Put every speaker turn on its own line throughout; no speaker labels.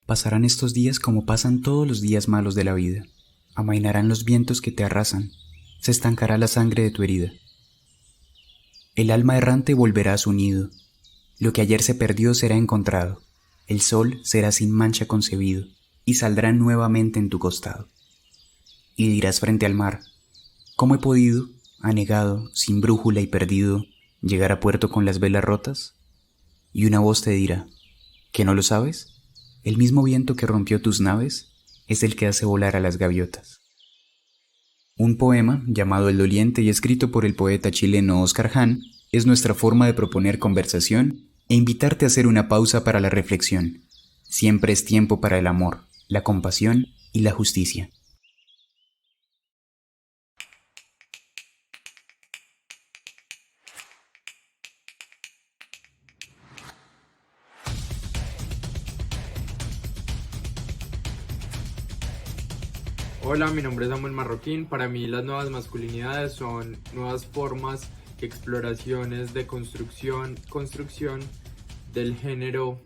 Pasarán estos días como pasan todos los días malos de la vida. Amainarán los vientos que te arrasan. Se estancará la sangre de tu herida. El alma errante volverá a su nido. Lo que ayer se perdió será encontrado. El sol será sin mancha concebido y saldrá nuevamente en tu costado. Y dirás frente al mar: ¿cómo he podido, anegado, sin brújula y perdido, llegar a puerto con las velas rotas? Y una voz te dirá: ¿que no lo sabes? El mismo viento que rompió tus naves es el que hace volar a las gaviotas. Un poema llamado El Doliente y escrito por el poeta chileno Oscar Hahn es nuestra forma de proponer conversación e invitarte a hacer una pausa para la reflexión. Siempre es tiempo para el amor, la compasión y la justicia.
Hola, mi nombre es Samuel Marroquín. Para mí las nuevas masculinidades son nuevas formas, exploraciones de construcción del género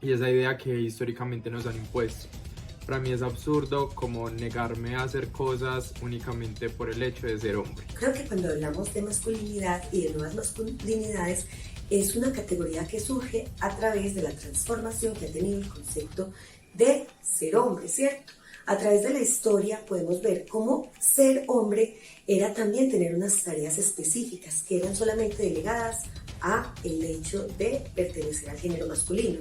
y esa idea que históricamente nos han impuesto. Para mí es absurdo como negarme a hacer cosas únicamente por el hecho de ser hombre.
Creo que cuando hablamos de masculinidad y de nuevas masculinidades es una categoría que surge a través de la transformación que ha tenido el concepto de ser hombre, ¿cierto? A través de la historia podemos ver cómo ser hombre era también tener unas tareas específicas que eran solamente delegadas a el hecho de pertenecer al género masculino.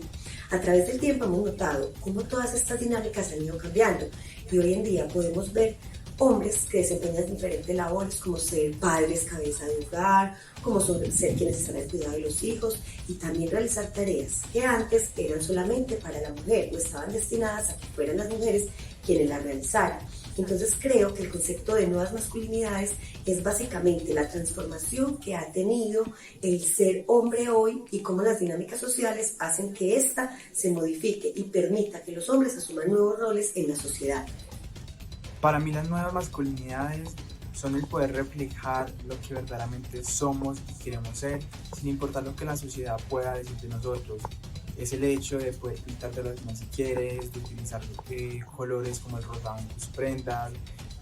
A través del tiempo hemos notado cómo todas estas dinámicas han ido cambiando y hoy en día podemos ver hombres que desempeñan diferentes labores como ser padres, cabeza de hogar, como ser quienes están al cuidado de los hijos y también realizar tareas que antes eran solamente para la mujer o estaban destinadas a que fueran las mujeres quienes las realizaran. Entonces creo que el concepto de nuevas masculinidades es básicamente la transformación que ha tenido el ser hombre hoy y cómo las dinámicas sociales hacen que ésta se modifique y permita que los hombres asuman nuevos roles en la sociedad.
Para mí las nuevas masculinidades son el poder reflejar lo que verdaderamente somos y queremos ser, sin importar lo que la sociedad pueda decir de nosotros. Es el hecho de poder pintarte las uñas si quieres, de utilizar colores como el rosado en tus prendas,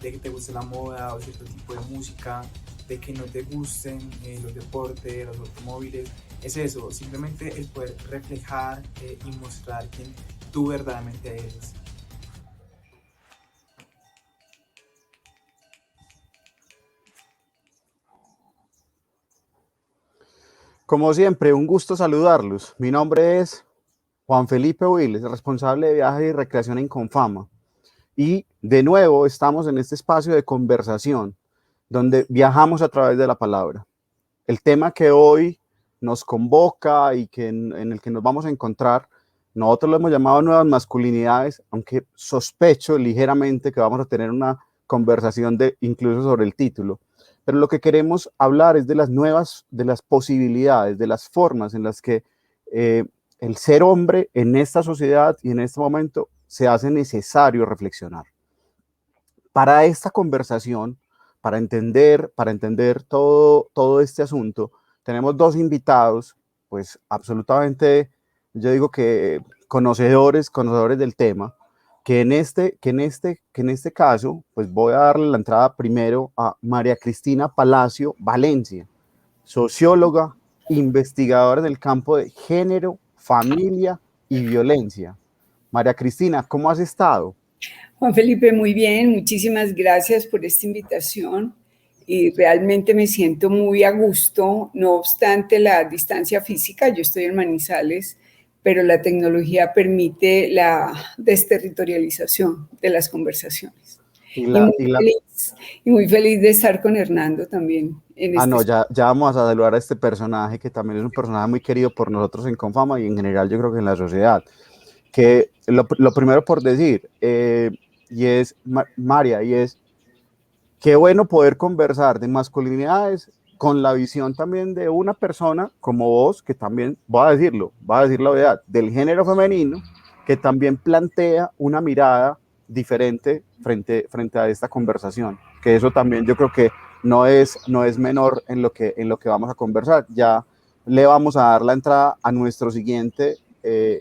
de que te guste la moda o cierto tipo de música, de que no te gusten los deportes, los automóviles. Es eso, simplemente el poder reflejar y mostrar quién tú verdaderamente eres.
Como siempre, un gusto saludarlos. Mi nombre es Juan Felipe Willes, responsable de viajes y recreación en Confama. Y de nuevo estamos en este espacio de conversación, donde viajamos a través de la palabra. El tema que hoy nos convoca y en el que nos vamos a encontrar, nosotros lo hemos llamado nuevas masculinidades, aunque sospecho ligeramente que vamos a tener una conversación incluso sobre el título. Pero lo que queremos hablar es de las posibilidades, de las formas en las que el ser hombre en esta sociedad y en este momento se hace necesario reflexionar. Para esta conversación, para entender todo este asunto, tenemos dos invitados, pues absolutamente, yo digo que conocedores del tema, que en este caso, pues voy a darle la entrada primero a María Cristina Palacio Valencia, socióloga, investigadora en el campo de género, familia y violencia. María Cristina, ¿cómo has estado?
Juan Felipe, muy bien, muchísimas gracias por esta invitación y realmente me siento muy a gusto, no obstante la distancia física, yo estoy en Manizales, pero la tecnología permite la desterritorialización de las conversaciones. Y muy feliz de estar con Hernando también.
Ya vamos a saludar a este personaje que también es un personaje muy querido por nosotros en Confama y en general yo creo que en la sociedad. Que lo primero por decir, y es, María, y es, qué bueno poder conversar de masculinidades con la visión también de una persona como vos, que también, voy a decir la verdad, del género femenino, que también plantea una mirada diferente frente a esta conversación, que eso también yo creo que no es menor en lo que vamos a conversar. Ya le vamos a dar la entrada a nuestro siguiente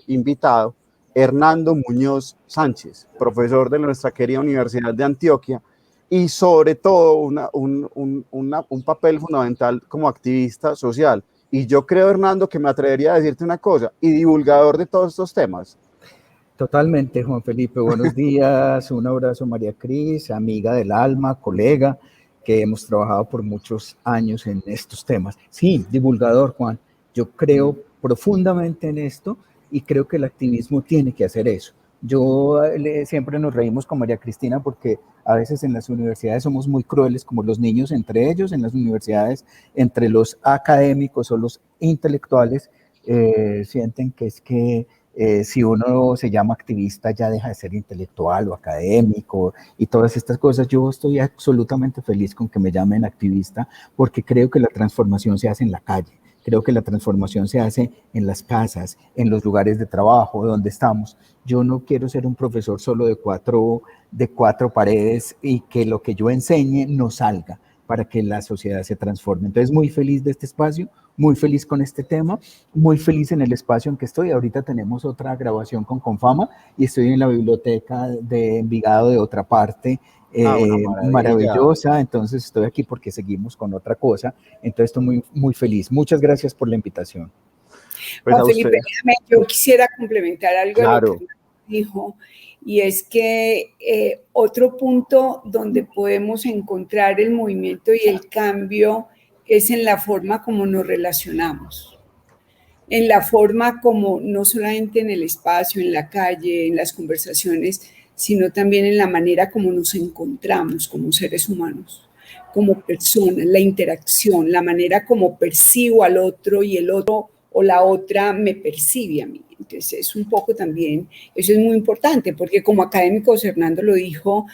invitado, Hernando Muñoz Sánchez, profesor de nuestra querida Universidad de Antioquia, y sobre todo un papel fundamental como activista social. Y yo creo, Hernando, que me atrevería a decirte una cosa, y divulgador de todos estos temas.
Totalmente, Juan Felipe. Buenos días. Un abrazo, María Cris, amiga del alma, colega, que hemos trabajado por muchos años en estos temas. Sí, divulgador, Juan. Yo creo profundamente en esto y creo que el activismo tiene que hacer eso. Siempre nos reímos con María Cristina porque a veces en las universidades somos muy crueles, como los niños entre ellos, en las universidades, entre los académicos o los intelectuales, sienten que es que si uno se llama activista ya deja de ser intelectual o académico y todas estas cosas. Yo estoy absolutamente feliz con que me llamen activista porque creo que la transformación se hace en la calle. Creo que la transformación se hace en las casas, en los lugares de trabajo, donde estamos. Yo no quiero ser un profesor solo de cuatro paredes y que lo que yo enseñe no salga para que la sociedad se transforme. Entonces, muy feliz de este espacio, muy feliz con este tema, muy feliz en el espacio en que estoy. Ahorita tenemos otra grabación con Confama y estoy en la biblioteca de Envigado de otra parte, maravillosa. Entonces estoy aquí porque seguimos con otra cosa. Entonces estoy muy, muy feliz. Muchas gracias por la invitación.
Pues Juan Felipe, yo quisiera complementar algo
Claro.
de lo que dijo, y es que otro punto donde podemos encontrar el movimiento y el cambio es en la forma como nos relacionamos, en la forma como no solamente en el espacio, en la calle, en las conversaciones, sino también en la manera como nos encontramos como seres humanos, como personas, la interacción, la manera como percibo al otro y el otro o la otra me percibe a mí. Entonces es un poco también, eso es muy importante, porque como académicos, Hernando lo dijo,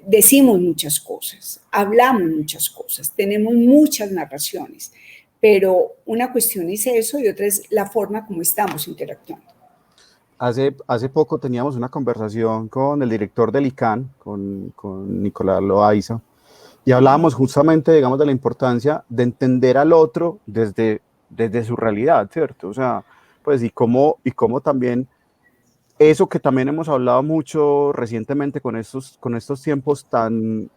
decimos muchas cosas, hablamos muchas cosas, tenemos muchas narraciones, pero una cuestión es eso y otra es la forma como estamos interactuando.
Hace poco teníamos una conversación con el director del ICANN, con Nicolás Loaiza, y hablábamos justamente, digamos, de la importancia de entender al otro desde su realidad, ¿cierto? O sea, pues y cómo también eso que también hemos hablado mucho recientemente con estos tiempos tan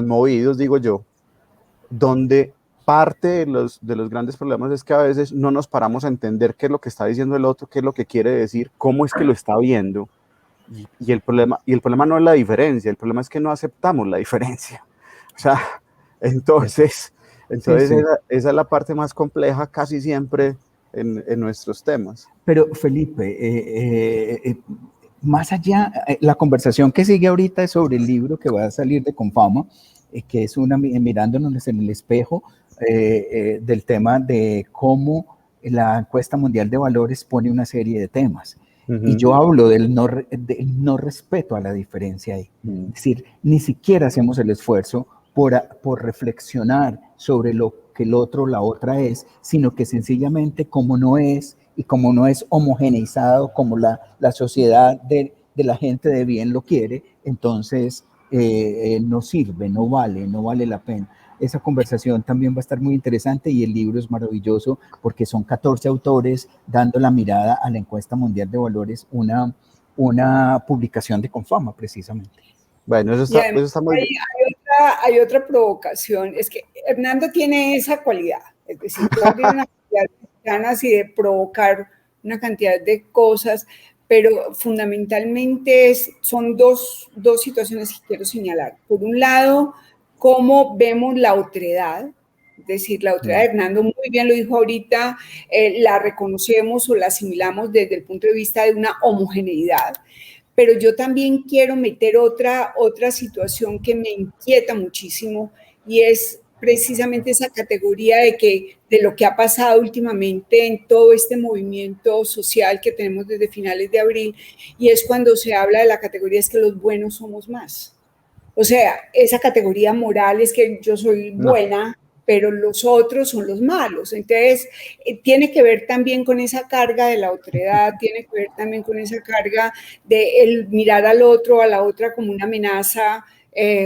movidos, digo yo, donde parte de los grandes problemas es que a veces no nos paramos a entender qué es lo que está diciendo el otro, qué es lo que quiere decir, cómo es que lo está viendo, y el problema no es la diferencia, el problema es que no aceptamos la diferencia. O sea, entonces sí. Esa es la parte más compleja casi siempre en nuestros temas.
Pero Felipe, más allá, la conversación que sigue ahorita es sobre el libro que va a salir de Confama, que es mirándonos en el espejo del tema de cómo la encuesta mundial de valores pone una serie de temas. Y yo hablo del no respeto a la diferencia ahí. Es decir, ni siquiera hacemos el esfuerzo por reflexionar sobre lo que el otro o la otra es, sino que sencillamente como no es y como no es homogeneizado como la sociedad de la gente de bien lo quiere, entonces no sirve, no vale la pena. Esa conversación también va a estar muy interesante y el libro es maravilloso porque son 14 autores dando la mirada a la encuesta mundial de valores, una publicación de Confama precisamente.
Bueno, eso está muy bien.
Hay otra provocación, es que Hernando tiene esa cualidad, es decir, tiene una cantidad de ganas y de provocar una cantidad de cosas, pero fundamentalmente son dos situaciones que quiero señalar. Por un lado, cómo vemos la otredad, es decir, la otredad, Hernando muy bien lo dijo ahorita, la reconocemos o la asimilamos desde el punto de vista de una homogeneidad, pero yo también quiero meter otra situación que me inquieta muchísimo y es precisamente esa categoría de lo que ha pasado últimamente en todo este movimiento social que tenemos desde finales de abril, y es cuando se habla de la categoría es que los buenos somos más. O sea, esa categoría moral es que yo soy buena, pero los otros son los malos. Entonces, tiene que ver también con esa carga de la otredad, tiene que ver también con esa carga de el mirar al otro, a la otra como una amenaza,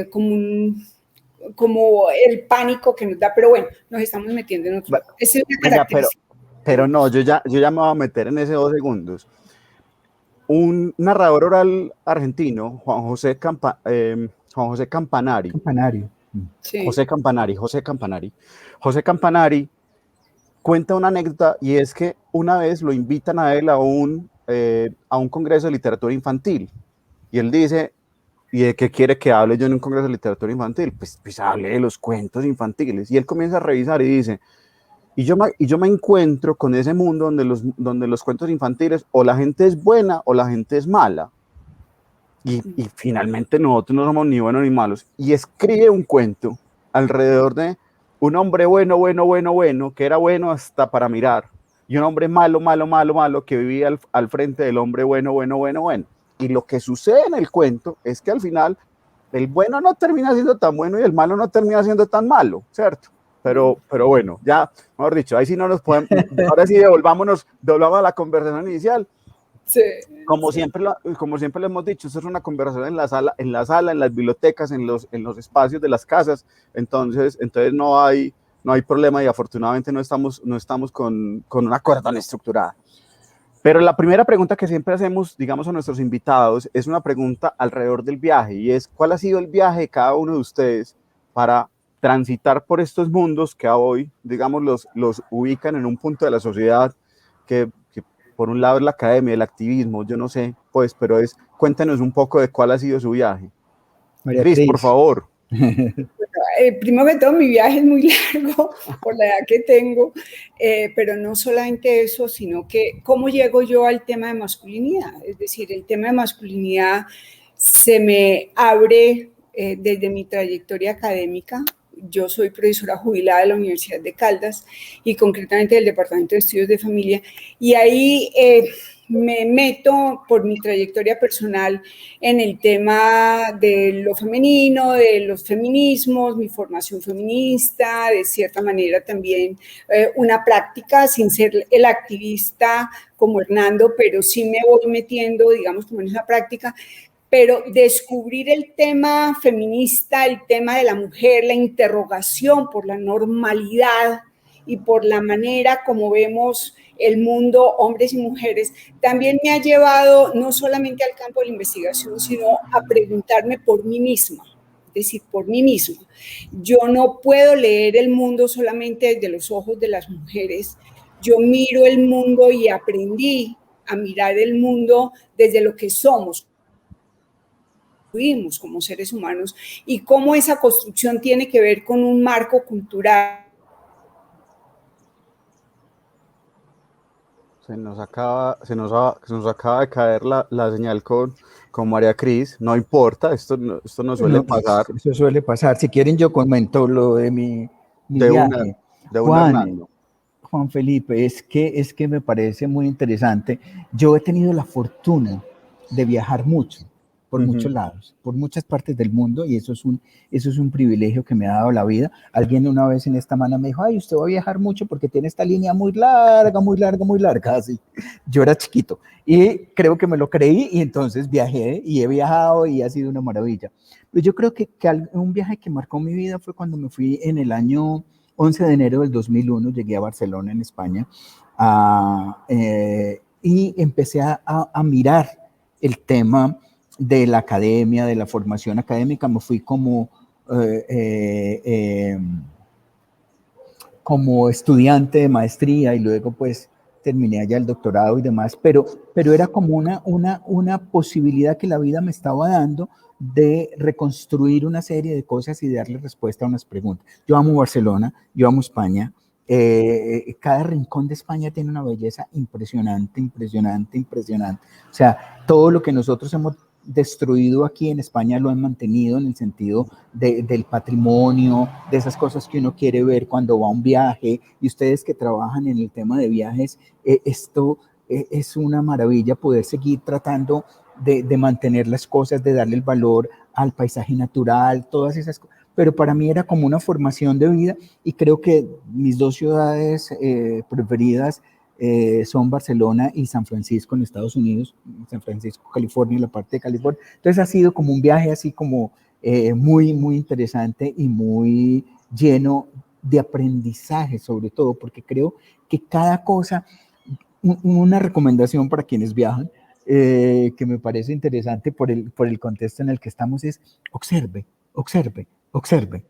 como el pánico que nos da, pero bueno, nos estamos metiendo en otro. Esa es una característica.
Pero no, yo ya me voy a meter en ese 2 segundos. un narrador oral argentino, Juan José Campanari,
Campanario.
Sí.
José Campanari cuenta una anécdota, y es que una vez lo invitan a él a un congreso de literatura infantil, y él dice, ¿y de qué quiere que hable yo en un congreso de literatura infantil? Pues hable de los cuentos infantiles, y él comienza a revisar y dice, y yo me encuentro con ese mundo donde los cuentos infantiles o la gente es buena o la gente es mala. Y finalmente nosotros no somos ni buenos ni malos. Y escribe un cuento alrededor de un hombre bueno, que era bueno hasta para mirar. Y un hombre malo, que vivía al frente del hombre bueno. Y lo que sucede en el cuento es que al final el bueno no termina siendo tan bueno y el malo no termina siendo tan malo, ¿cierto? Pero bueno, ya, mejor dicho, ahí sí no nos podemos, ahora sí devolvamos a la conversación inicial.
Sí,
como siempre lo hemos dicho, esto es una conversación en la sala, en las bibliotecas, en los espacios de las casas, entonces no hay problema, y afortunadamente no estamos con una cosa tan estructurada. Pero la primera pregunta que siempre hacemos, digamos, a nuestros invitados es una pregunta alrededor del viaje, y es: ¿cuál ha sido el viaje de cada uno de ustedes para transitar por estos mundos que hoy, digamos, los ubican en un punto de la sociedad que por un lado es la academia, el activismo, yo no sé, pues, pero cuéntenos un poco de cuál ha sido su viaje.
María
Cris, por favor.
Primero que todo, mi viaje es muy largo por la edad que tengo, pero no solamente eso, sino que cómo llego yo al tema de masculinidad. Es decir, el tema de masculinidad se me abre desde mi trayectoria académica. Yo soy profesora jubilada de la Universidad de Caldas y concretamente del Departamento de Estudios de Familia, y ahí me meto por mi trayectoria personal en el tema de lo femenino, de los feminismos, mi formación feminista, de cierta manera también una práctica, sin ser el activista como Hernando, pero sí me voy metiendo, digamos, como en esa práctica. Pero descubrir el tema feminista, el tema de la mujer, la interrogación por la normalidad y por la manera como vemos el mundo, hombres y mujeres, también me ha llevado no solamente al campo de la investigación, sino a preguntarme por mí misma, es decir, por mí misma. Yo no puedo leer el mundo solamente desde los ojos de las mujeres. Yo miro el mundo y aprendí a mirar el mundo desde lo que somos como seres humanos, y cómo esa construcción tiene que ver con un marco cultural.
Se nos acaba de caer la señal con María Cris. No importa, esto no suele pasar.
Eso suele pasar. Si quieren yo comento lo de mi viaje. Juan Felipe, es que me parece muy interesante. Yo he tenido la fortuna de viajar mucho, por muchos lados, por muchas partes del mundo, y eso es un privilegio que me ha dado la vida. Alguien una vez en esta semana me dijo: ay, usted va a viajar mucho porque tiene esta línea muy larga, así. Yo era chiquito y creo que me lo creí, y entonces viajé y he viajado y ha sido una maravilla. Pero yo creo que un viaje que marcó mi vida fue cuando me fui en el año 11 de enero del 2001, llegué a Barcelona, en España, y empecé a mirar el tema de la academia, de la formación académica. Me fui como estudiante de maestría, y luego pues terminé allá el doctorado y demás, pero era como una posibilidad que la vida me estaba dando de reconstruir una serie de cosas y darle respuesta a unas preguntas. Yo amo Barcelona, yo amo España. Cada rincón de España tiene una belleza impresionante. O sea, todo lo que nosotros hemos destruido aquí en España lo han mantenido, en el sentido del patrimonio, de esas cosas que uno quiere ver cuando va a un viaje. Y ustedes que trabajan en el tema de viajes, esto es una maravilla, poder seguir tratando de mantener las cosas, de darle el valor al paisaje natural, todas esas cosas. Pero para mí era como una formación de vida, y creo que mis dos ciudades preferidas son Barcelona y San Francisco en Estados Unidos, San Francisco, California, la parte de California. Entonces ha sido como un viaje así como muy, muy interesante y muy lleno de aprendizaje, sobre todo, porque creo que cada cosa, una recomendación para quienes viajan, que me parece interesante por el contexto en el que estamos, es observe, observe, observe.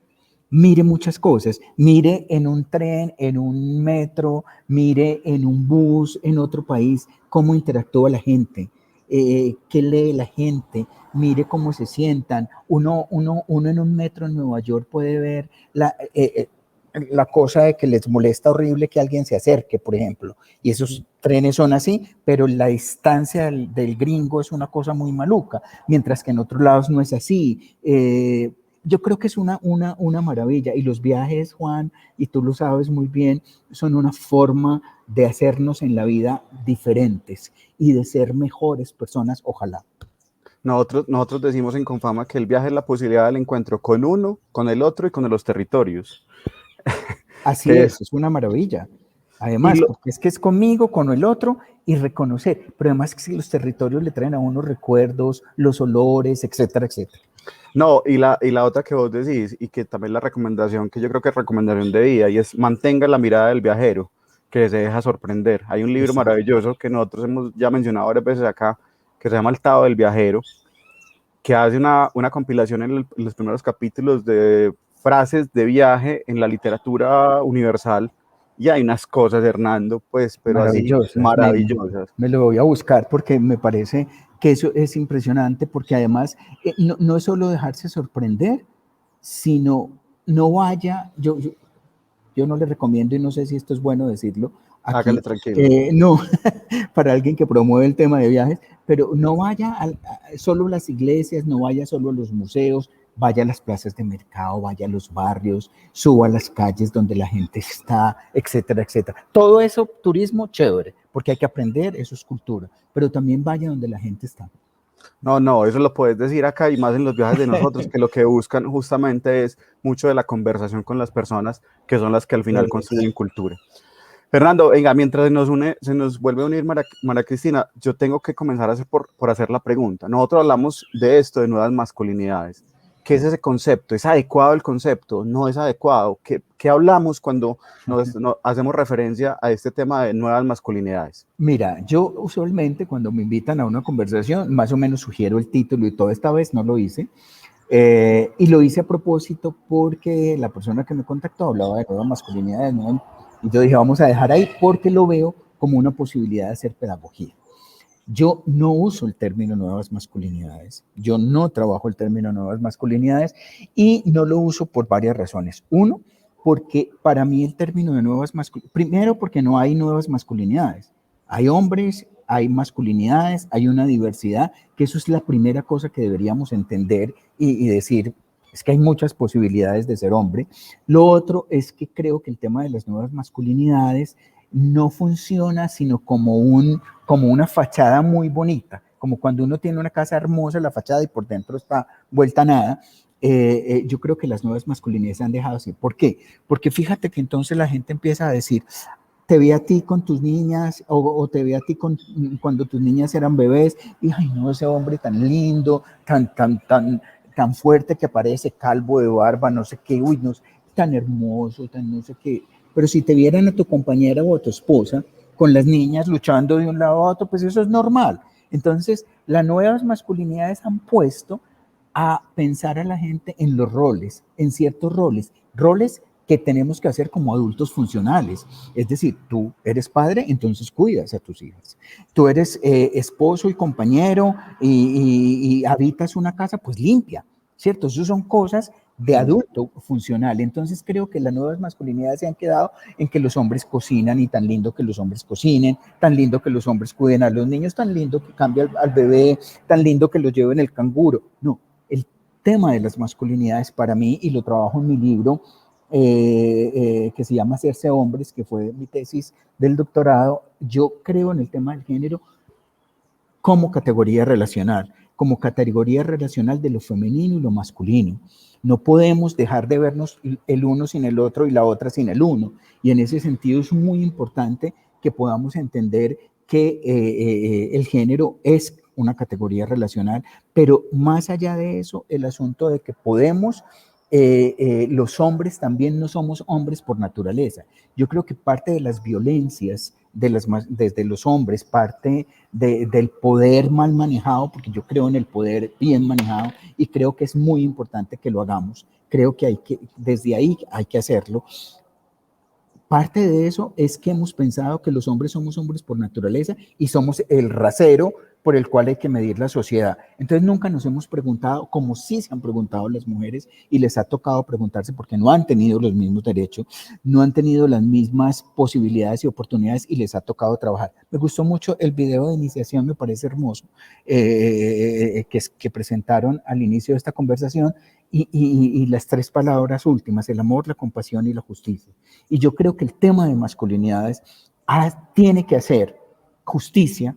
Mire muchas cosas, mire en un tren, en un metro, mire en un bus, en otro país, cómo interactúa la gente, qué lee la gente, mire cómo se sientan. Uno en un metro en Nueva York puede ver la cosa de que les molesta horrible que alguien se acerque, por ejemplo, y esos trenes son así, pero la distancia del gringo es una cosa muy maluca, mientras que en otros lados no es así. Yo creo que es una maravilla, y los viajes, Juan, y tú lo sabes muy bien, son una forma de hacernos en la vida diferentes y de ser mejores personas, ojalá.
Nosotros decimos en Confama que el viaje es la posibilidad del encuentro con uno, con el otro y con los territorios.
Así es una maravilla. Además, porque es que es conmigo, con el otro, y reconocer, pero además que si los territorios le traen a uno recuerdos, los olores, etcétera, etcétera.
No, y la otra que vos decís, y que también la recomendación, que yo creo que es recomendación de vida, y es mantenga la mirada del viajero, que se deja sorprender. Hay un libro maravilloso que nosotros hemos ya mencionado varias veces acá, que se llama El Tao del Viajero, que hace una compilación en los primeros capítulos de frases de viaje en la literatura universal, y hay unas cosas, Hernando, pues, pero así maravillosas.
Me lo voy a buscar porque me parece que eso es impresionante, porque además no es solo dejarse sorprender, sino no vaya, yo no le recomiendo, y no sé si esto es bueno decirlo aquí,
hágale tranquilo.
No, para alguien que promueve el tema de viajes, pero no vaya solo a las iglesias, no vaya solo a los museos, vaya a las plazas de mercado, vaya a los barrios, suba a las calles donde la gente está, etcétera, etcétera. Todo eso, turismo, chévere, porque hay que aprender, eso es cultura, pero también vaya donde la gente está.
No, eso lo puedes decir acá, y más en los viajes de nosotros, que lo que buscan justamente es mucho de la conversación con las personas, que son las que al final construyen cultura. Fernando, venga, mientras se nos vuelve a unir María Cristina, yo tengo que comenzar por hacer la pregunta. Nosotros hablamos de esto, de nuevas masculinidades. ¿Qué es ese concepto? ¿Es adecuado el concepto? ¿No es adecuado? ¿Qué hablamos cuando nos hacemos referencia a este tema de nuevas masculinidades?
Mira, yo usualmente cuando me invitan a una conversación, más o menos sugiero el título, y toda esta vez no lo hice. Y lo hice a propósito porque la persona que me contactó hablaba de nuevas masculinidades, ¿no? Y yo dije, vamos a dejar ahí porque lo veo como una posibilidad de hacer pedagogía. Yo no uso el término nuevas masculinidades, yo no trabajo el término nuevas masculinidades, y no lo uso por varias razones. Uno, porque para mí el término de nuevas masculinidades, primero porque no hay nuevas masculinidades, hay hombres, hay masculinidades, hay una diversidad, que eso es la primera cosa que deberíamos entender y decir, es que hay muchas posibilidades de ser hombre. Lo otro es que creo que el tema de las nuevas masculinidades no funciona sino como una fachada muy bonita, como cuando uno tiene una casa hermosa, la fachada, y por dentro está vuelta a nada. Yo creo que las nuevas masculinidades se han dejado así. ¿Por qué? Porque fíjate que entonces la gente empieza a decir, te vi a ti con tus niñas, o te vi a ti cuando tus niñas eran bebés, y ay no, ese hombre tan lindo, tan fuerte que aparece, calvo, de barba, no sé qué, uy, no, tan hermoso, tan no sé qué. Pero si te vieran a tu compañera o a tu esposa con las niñas luchando de un lado a otro, pues eso es normal. Entonces, las nuevas masculinidades han puesto a pensar a la gente en los roles, en ciertos roles que tenemos que hacer como adultos funcionales. Es decir, tú eres padre, entonces cuidas a tus hijas. Tú eres esposo y compañero y habitas una casa, pues limpia, ¿cierto? Esas son cosas de adulto funcional. Entonces creo que las nuevas masculinidades se han quedado en que los hombres cocinan, y tan lindo que los hombres cocinen, tan lindo que los hombres cuiden a los niños, tan lindo que cambie al bebé, tan lindo que los lleven el canguro. No, el tema de las masculinidades para mí, y lo trabajo en mi libro, que se llama Hacerse Hombres, que fue mi tesis del doctorado, yo creo en el tema del género como categoría relacional de lo femenino y lo masculino. No podemos dejar de vernos el uno sin el otro y la otra sin el uno. Y en ese sentido es muy importante que podamos entender que el género es una categoría relacional, pero más allá de eso, el asunto de que podemos, los hombres también no somos hombres por naturaleza. Yo creo que parte de las violencias desde los hombres, parte del poder mal manejado, porque yo creo en el poder bien manejado y creo que es muy importante que lo hagamos. Creo que desde ahí hay que hacerlo. Parte de eso es que hemos pensado que los hombres somos hombres por naturaleza y somos el rasero por el cual hay que medir la sociedad. Entonces nunca nos hemos preguntado, como sí se han preguntado las mujeres, y les ha tocado preguntarse porque no han tenido los mismos derechos, no han tenido las mismas posibilidades y oportunidades y les ha tocado trabajar. Me gustó mucho el video de iniciación, me parece hermoso, que presentaron al inicio de esta conversación, y las 3 palabras últimas, el amor, la compasión y la justicia. Y yo creo que el tema de masculinidades tiene que hacer justicia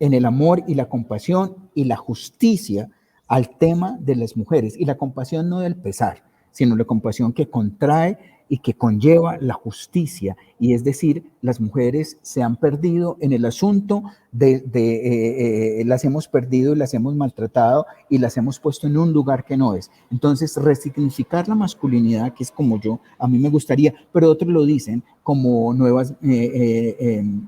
en el amor y la compasión y la justicia al tema de las mujeres. Y la compasión no del pesar, sino la compasión que contrae y que conlleva la justicia. Y es decir, las mujeres se han perdido en el asunto las hemos perdido y las hemos maltratado y las hemos puesto en un lugar que no es. Entonces, resignificar la masculinidad, que es como a mí me gustaría, pero otros lo dicen como nuevas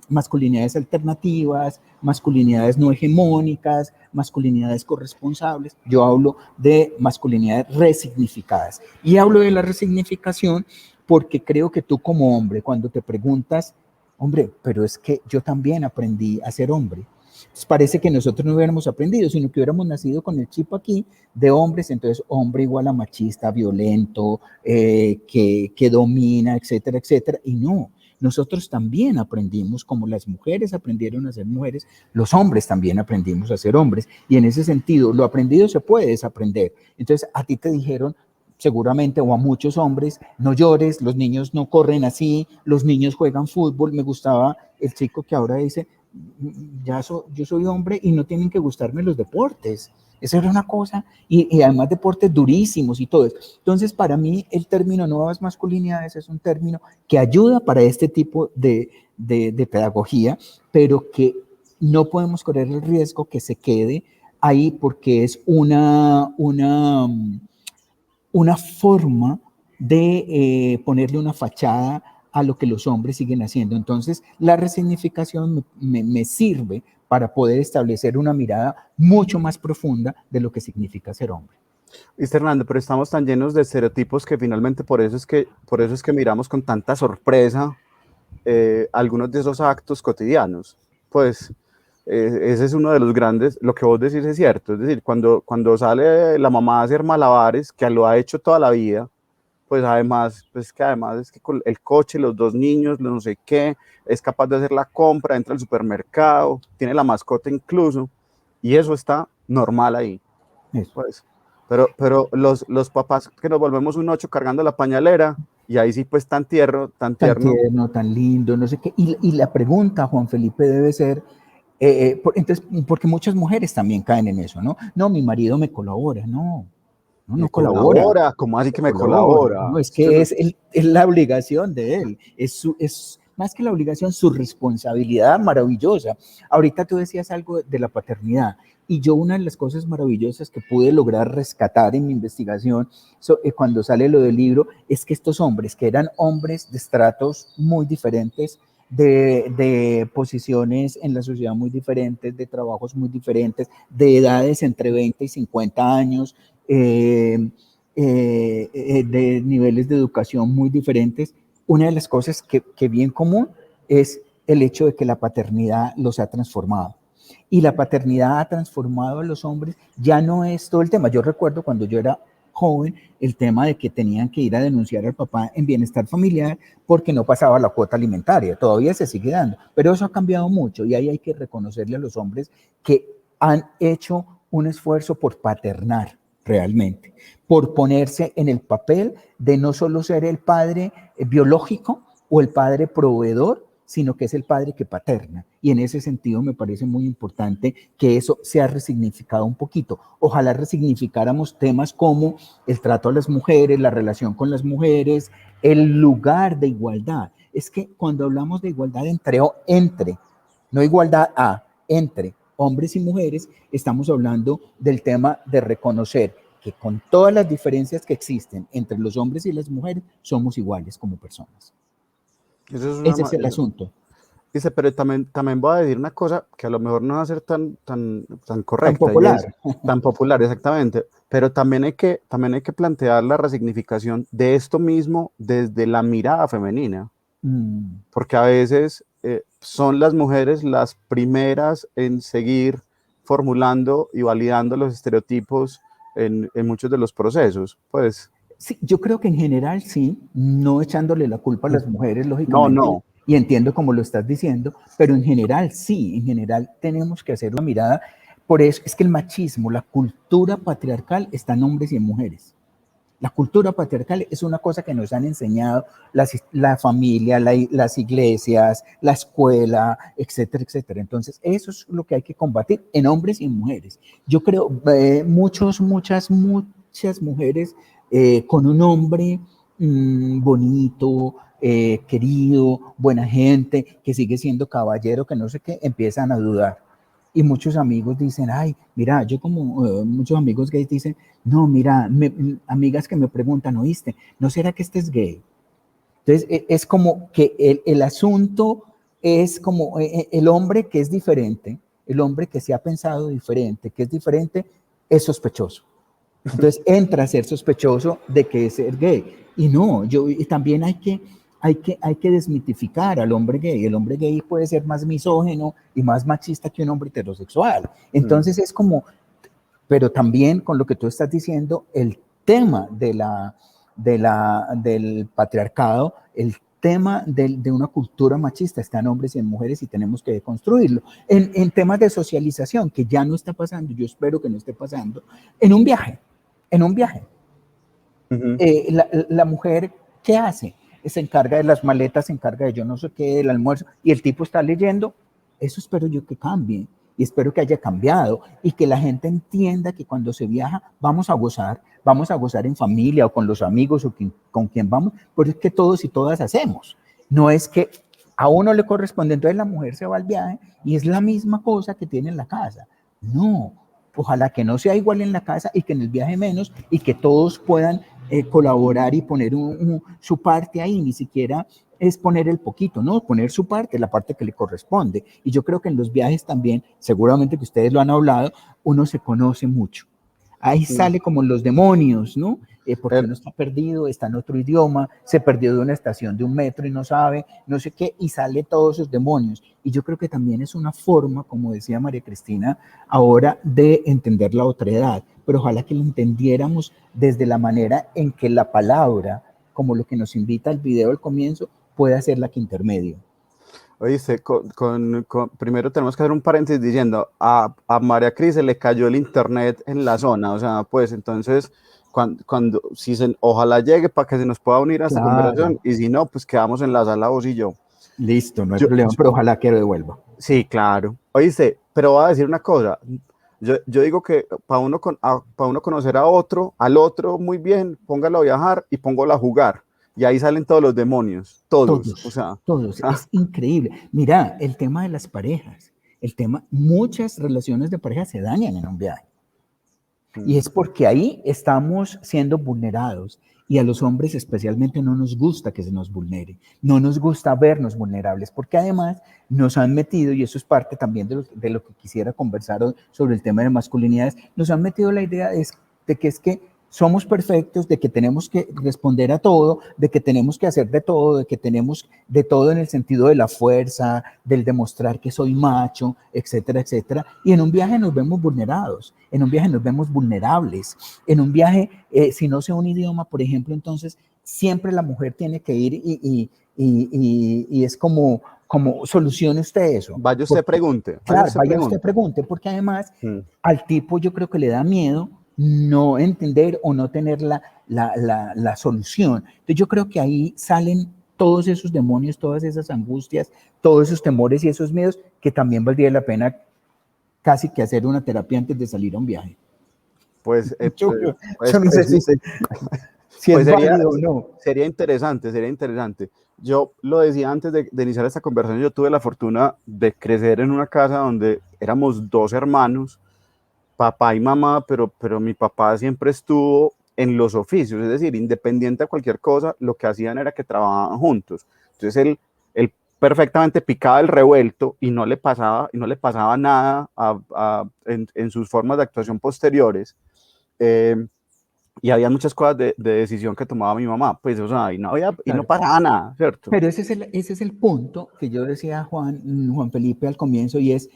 masculinidades alternativas, masculinidades no hegemónicas, masculinidades corresponsables. Yo hablo de masculinidades resignificadas. Y hablo de la resignificación porque creo que tú como hombre, cuando te preguntas, hombre, pero es que yo también aprendí a ser hombre. Entonces parece que nosotros no hubiéramos aprendido, sino que hubiéramos nacido con el chip aquí de hombres, entonces hombre igual a machista, violento, que domina, etcétera, etcétera. Y no, nosotros también aprendimos, como las mujeres aprendieron a ser mujeres, los hombres también aprendimos a ser hombres. Y en ese sentido, lo aprendido se puede desaprender. Entonces a ti te dijeron, seguramente, o a muchos hombres, no llores, los niños no corren así, los niños juegan fútbol. Me gustaba el chico que ahora dice, yo soy hombre y no tienen que gustarme los deportes. Esa era una cosa, y además deportes durísimos y todo eso. Entonces, para mí, el término nuevas masculinidades es un término que ayuda para este tipo de pedagogía, pero que no podemos correr el riesgo que se quede ahí porque es una forma de ponerle una fachada a lo que los hombres siguen haciendo. Entonces, la resignificación me sirve para poder establecer una mirada mucho más profunda de lo que significa ser hombre.
Viste, Hernando, pero estamos tan llenos de estereotipos que finalmente por eso es que miramos con tanta sorpresa algunos de esos actos cotidianos. Pues ese es uno de los grandes, lo que vos decís es cierto, es decir, cuando sale la mamá a hacer malabares, que lo ha hecho toda la vida, pues además es que con el coche, los 2 niños, no sé qué, es capaz de hacer la compra, entra al supermercado, tiene la mascota incluso, y eso está normal ahí. Pues, pero los papás que nos volvemos un 8 cargando la pañalera, y ahí sí pues tan tierno, tan
tierno, tan lindo, no sé qué, y la pregunta, Juan Felipe, debe ser, entonces, porque muchas mujeres también caen en eso, ¿no? No, mi marido me colabora, no colabora.
¿Cómo así que me colabora?
No, es que es la obligación de él, es más que la obligación, su responsabilidad maravillosa. Ahorita tú decías algo de la paternidad, y yo una de las cosas maravillosas que pude lograr rescatar en mi investigación, cuando sale lo del libro, es que estos hombres, que eran hombres de estratos muy diferentes, de posiciones en la sociedad muy diferentes, de trabajos muy diferentes, de edades entre 20 y 50 años, de niveles de educación muy diferentes, una de las cosas que bien común es el hecho de que la paternidad los ha transformado. Y la paternidad ha transformado a los hombres, ya no es todo el tema. Yo recuerdo cuando yo era joven, el tema de que tenían que ir a denunciar al papá en bienestar familiar porque no pasaba la cuota alimentaria. Todavía se sigue dando, pero eso ha cambiado mucho y ahí hay que reconocerle a los hombres que han hecho un esfuerzo por paternar realmente, por ponerse en el papel de no solo ser el padre biológico o el padre proveedor, sino que es el padre que paterna. Y en ese sentido me parece muy importante que eso sea resignificado un poquito. Ojalá resignificáramos temas como el trato a las mujeres, la relación con las mujeres, el lugar de igualdad. Es que cuando hablamos de igualdad entre, no igualdad entre hombres y mujeres, estamos hablando del tema de reconocer que con todas las diferencias que existen entre los hombres y las mujeres, somos iguales como personas. Ese es el asunto.
Dice, pero también voy a decir una cosa que a lo mejor no va a ser tan
Tan
correcta, y
popular.
es tan popular, exactamente, pero también hay que plantear la resignificación de esto mismo desde la mirada femenina, porque a veces son las mujeres las primeras en seguir formulando y validando los estereotipos en muchos de los procesos, pues.
Sí, yo creo que en general sí, no echándole la culpa a las mujeres,
No,
lógicamente,
no.
y entiendo como lo estás diciendo, pero en general sí, en general tenemos que hacer una mirada. Por eso es que el machismo, la cultura patriarcal está en hombres y en mujeres. La cultura patriarcal es una cosa que nos han enseñado la familia, las iglesias, la escuela, etcétera, etcétera. Entonces, eso es lo que hay que combatir en hombres y en mujeres. Yo creo, muchas mujeres con un hombre bonito, querido, buena gente, que sigue siendo caballero, que no sé qué, empiezan a dudar. Y muchos amigos dicen, ay, mira, yo como muchos amigos gays dicen, no, mira, amigas que me preguntan, ¿oíste? ¿No será que este es gay? Entonces, es como que el asunto es como el hombre que es diferente, el hombre que se ha pensado diferente, que es diferente, es sospechoso. Entonces entra a ser sospechoso de que es ser gay. Y no, y también hay que desmitificar al hombre gay. El hombre gay puede ser más misógino y más machista que un hombre heterosexual. Entonces es como, pero también con lo que tú estás diciendo, el tema del patriarcado, el tema de una cultura machista está en hombres y en mujeres y tenemos que construirlo. En temas de socialización, que ya no está pasando, yo espero que no esté pasando, en un viaje.
Uh-huh.
La mujer, ¿qué hace? Se encarga de las maletas, se encarga de yo no sé qué, del almuerzo, y el tipo está leyendo. Eso espero yo que cambie, y espero que haya cambiado, y que la gente entienda que cuando se viaja vamos a gozar en familia o con los amigos o con quien vamos, porque es que todos y todas hacemos. No es que a uno le corresponde, entonces la mujer se va al viaje y es la misma cosa que tiene en la casa. No, ojalá que no sea igual en la casa y que en el viaje menos, y que todos puedan colaborar y poner su parte ahí, ni siquiera es poner el poquito, no, poner su parte, la parte que le corresponde. Y yo creo que en los viajes también, seguramente que ustedes lo han hablado, uno se conoce mucho. Ahí sale como los demonios, ¿no? Porque uno está perdido, está en otro idioma, se perdió de una estación de un metro y no sabe, no sé qué, y sale todos esos demonios. Y yo creo que también es una forma, como decía María Cristina, ahora de entender la otra edad, pero ojalá que lo entendiéramos desde la manera en que la palabra, como lo que nos invita al video al comienzo, puede ser la que intermedio.
Oíste, primero tenemos que hacer un paréntesis diciendo, a María Cris se le cayó el internet en la zona, o sea, pues entonces, ojalá llegue para que se nos pueda unir a esta conversación, y si no, pues quedamos en la sala vos y yo.
Listo, no hay problema, pero ojalá que lo devuelva.
Sí, claro. Oíste, pero voy a decir una cosa, yo digo que para uno conocer al otro muy bien, póngalo a viajar y póngalo a jugar. Y ahí salen todos los demonios, todos. O sea,
todos. Es increíble. Mira, el tema de las parejas, muchas relaciones de pareja se dañan en un viaje. Y es porque ahí estamos siendo vulnerados. Y a los hombres especialmente no nos gusta que se nos vulnere. No nos gusta vernos vulnerables, porque además nos han metido, y eso es parte también de lo que quisiera conversar hoy sobre el tema de masculinidades, nos han metido la idea de que es que somos perfectos, de que tenemos que responder a todo, de que tenemos que hacer de todo, de que tenemos de todo en el sentido de la fuerza, del demostrar que soy macho, etcétera, etcétera. Y en un viaje nos vemos vulnerados, en un viaje nos vemos vulnerables. En un viaje, si no sé un idioma, por ejemplo, entonces siempre la mujer tiene que ir y es como solucione usted eso.
Vaya usted pregunte.
Claro, vaya usted pregunte, porque además al tipo yo creo que le da miedo no entender o no tener la solución. Entonces yo creo que ahí salen todos esos demonios, todas esas angustias, todos esos temores y esos miedos que también valdría la pena casi que hacer una terapia antes de salir a un viaje.
Pues,
yo no sé si es válido o no.
Sería interesante. Yo lo decía antes de iniciar esta conversación, yo tuve la fortuna de crecer en una casa donde éramos 2 hermanos, papá y mamá, pero mi papá siempre estuvo en los oficios, es decir, independiente de cualquier cosa, lo que hacían era que trabajaban juntos. Entonces él perfectamente picaba el revuelto y no le pasaba nada en sus formas de actuación posteriores. Y había muchas cosas de decisión que tomaba mi mamá, pues, o sea, y no pasaba nada, ¿cierto?
Pero ese es el punto que yo decía a Juan Felipe al comienzo, y es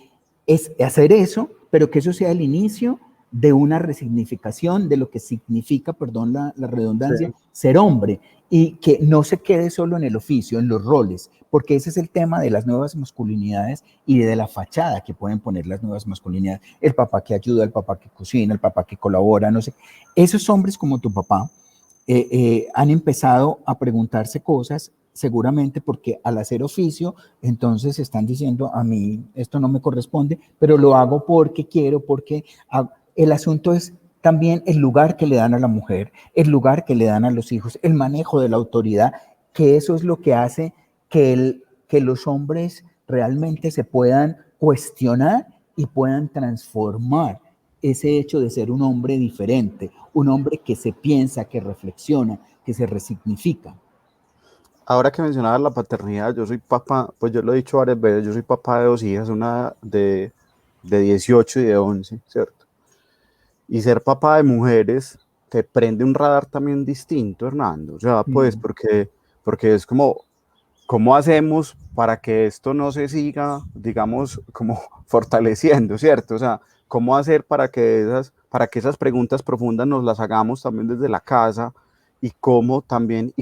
hacer eso, pero que eso sea el inicio de una resignificación de lo que significa, perdón la redundancia, sí, ser hombre, y que no se quede solo en el oficio, en los roles, porque ese es el tema de las nuevas masculinidades y de la fachada que pueden poner las nuevas masculinidades. El papá que ayuda, el papá que cocina, el papá que colabora, no sé. Esos hombres como tu papá han empezado a preguntarse cosas, seguramente porque al hacer oficio, entonces están diciendo, a mí esto no me corresponde, pero lo hago porque quiero, porque el asunto es también el lugar que le dan a la mujer, el lugar que le dan a los hijos, el manejo de la autoridad, que eso es lo que hace que los hombres realmente se puedan cuestionar y puedan transformar ese hecho de ser un hombre diferente, un hombre que se piensa, que reflexiona, que se resignifica.
Ahora que mencionabas la paternidad, yo soy papá, pues yo lo he dicho varias veces, yo soy papá de 2 hijas, una de 18 y de 11, ¿cierto? Y ser papá de mujeres te prende un radar también distinto, Hernando. O sea, pues porque es como, ¿cómo hacemos para que esto no se siga, digamos, como fortaleciendo, ¿cierto? O sea, ¿cómo hacer para que esas preguntas profundas nos las hagamos también desde la casa? Y cómo también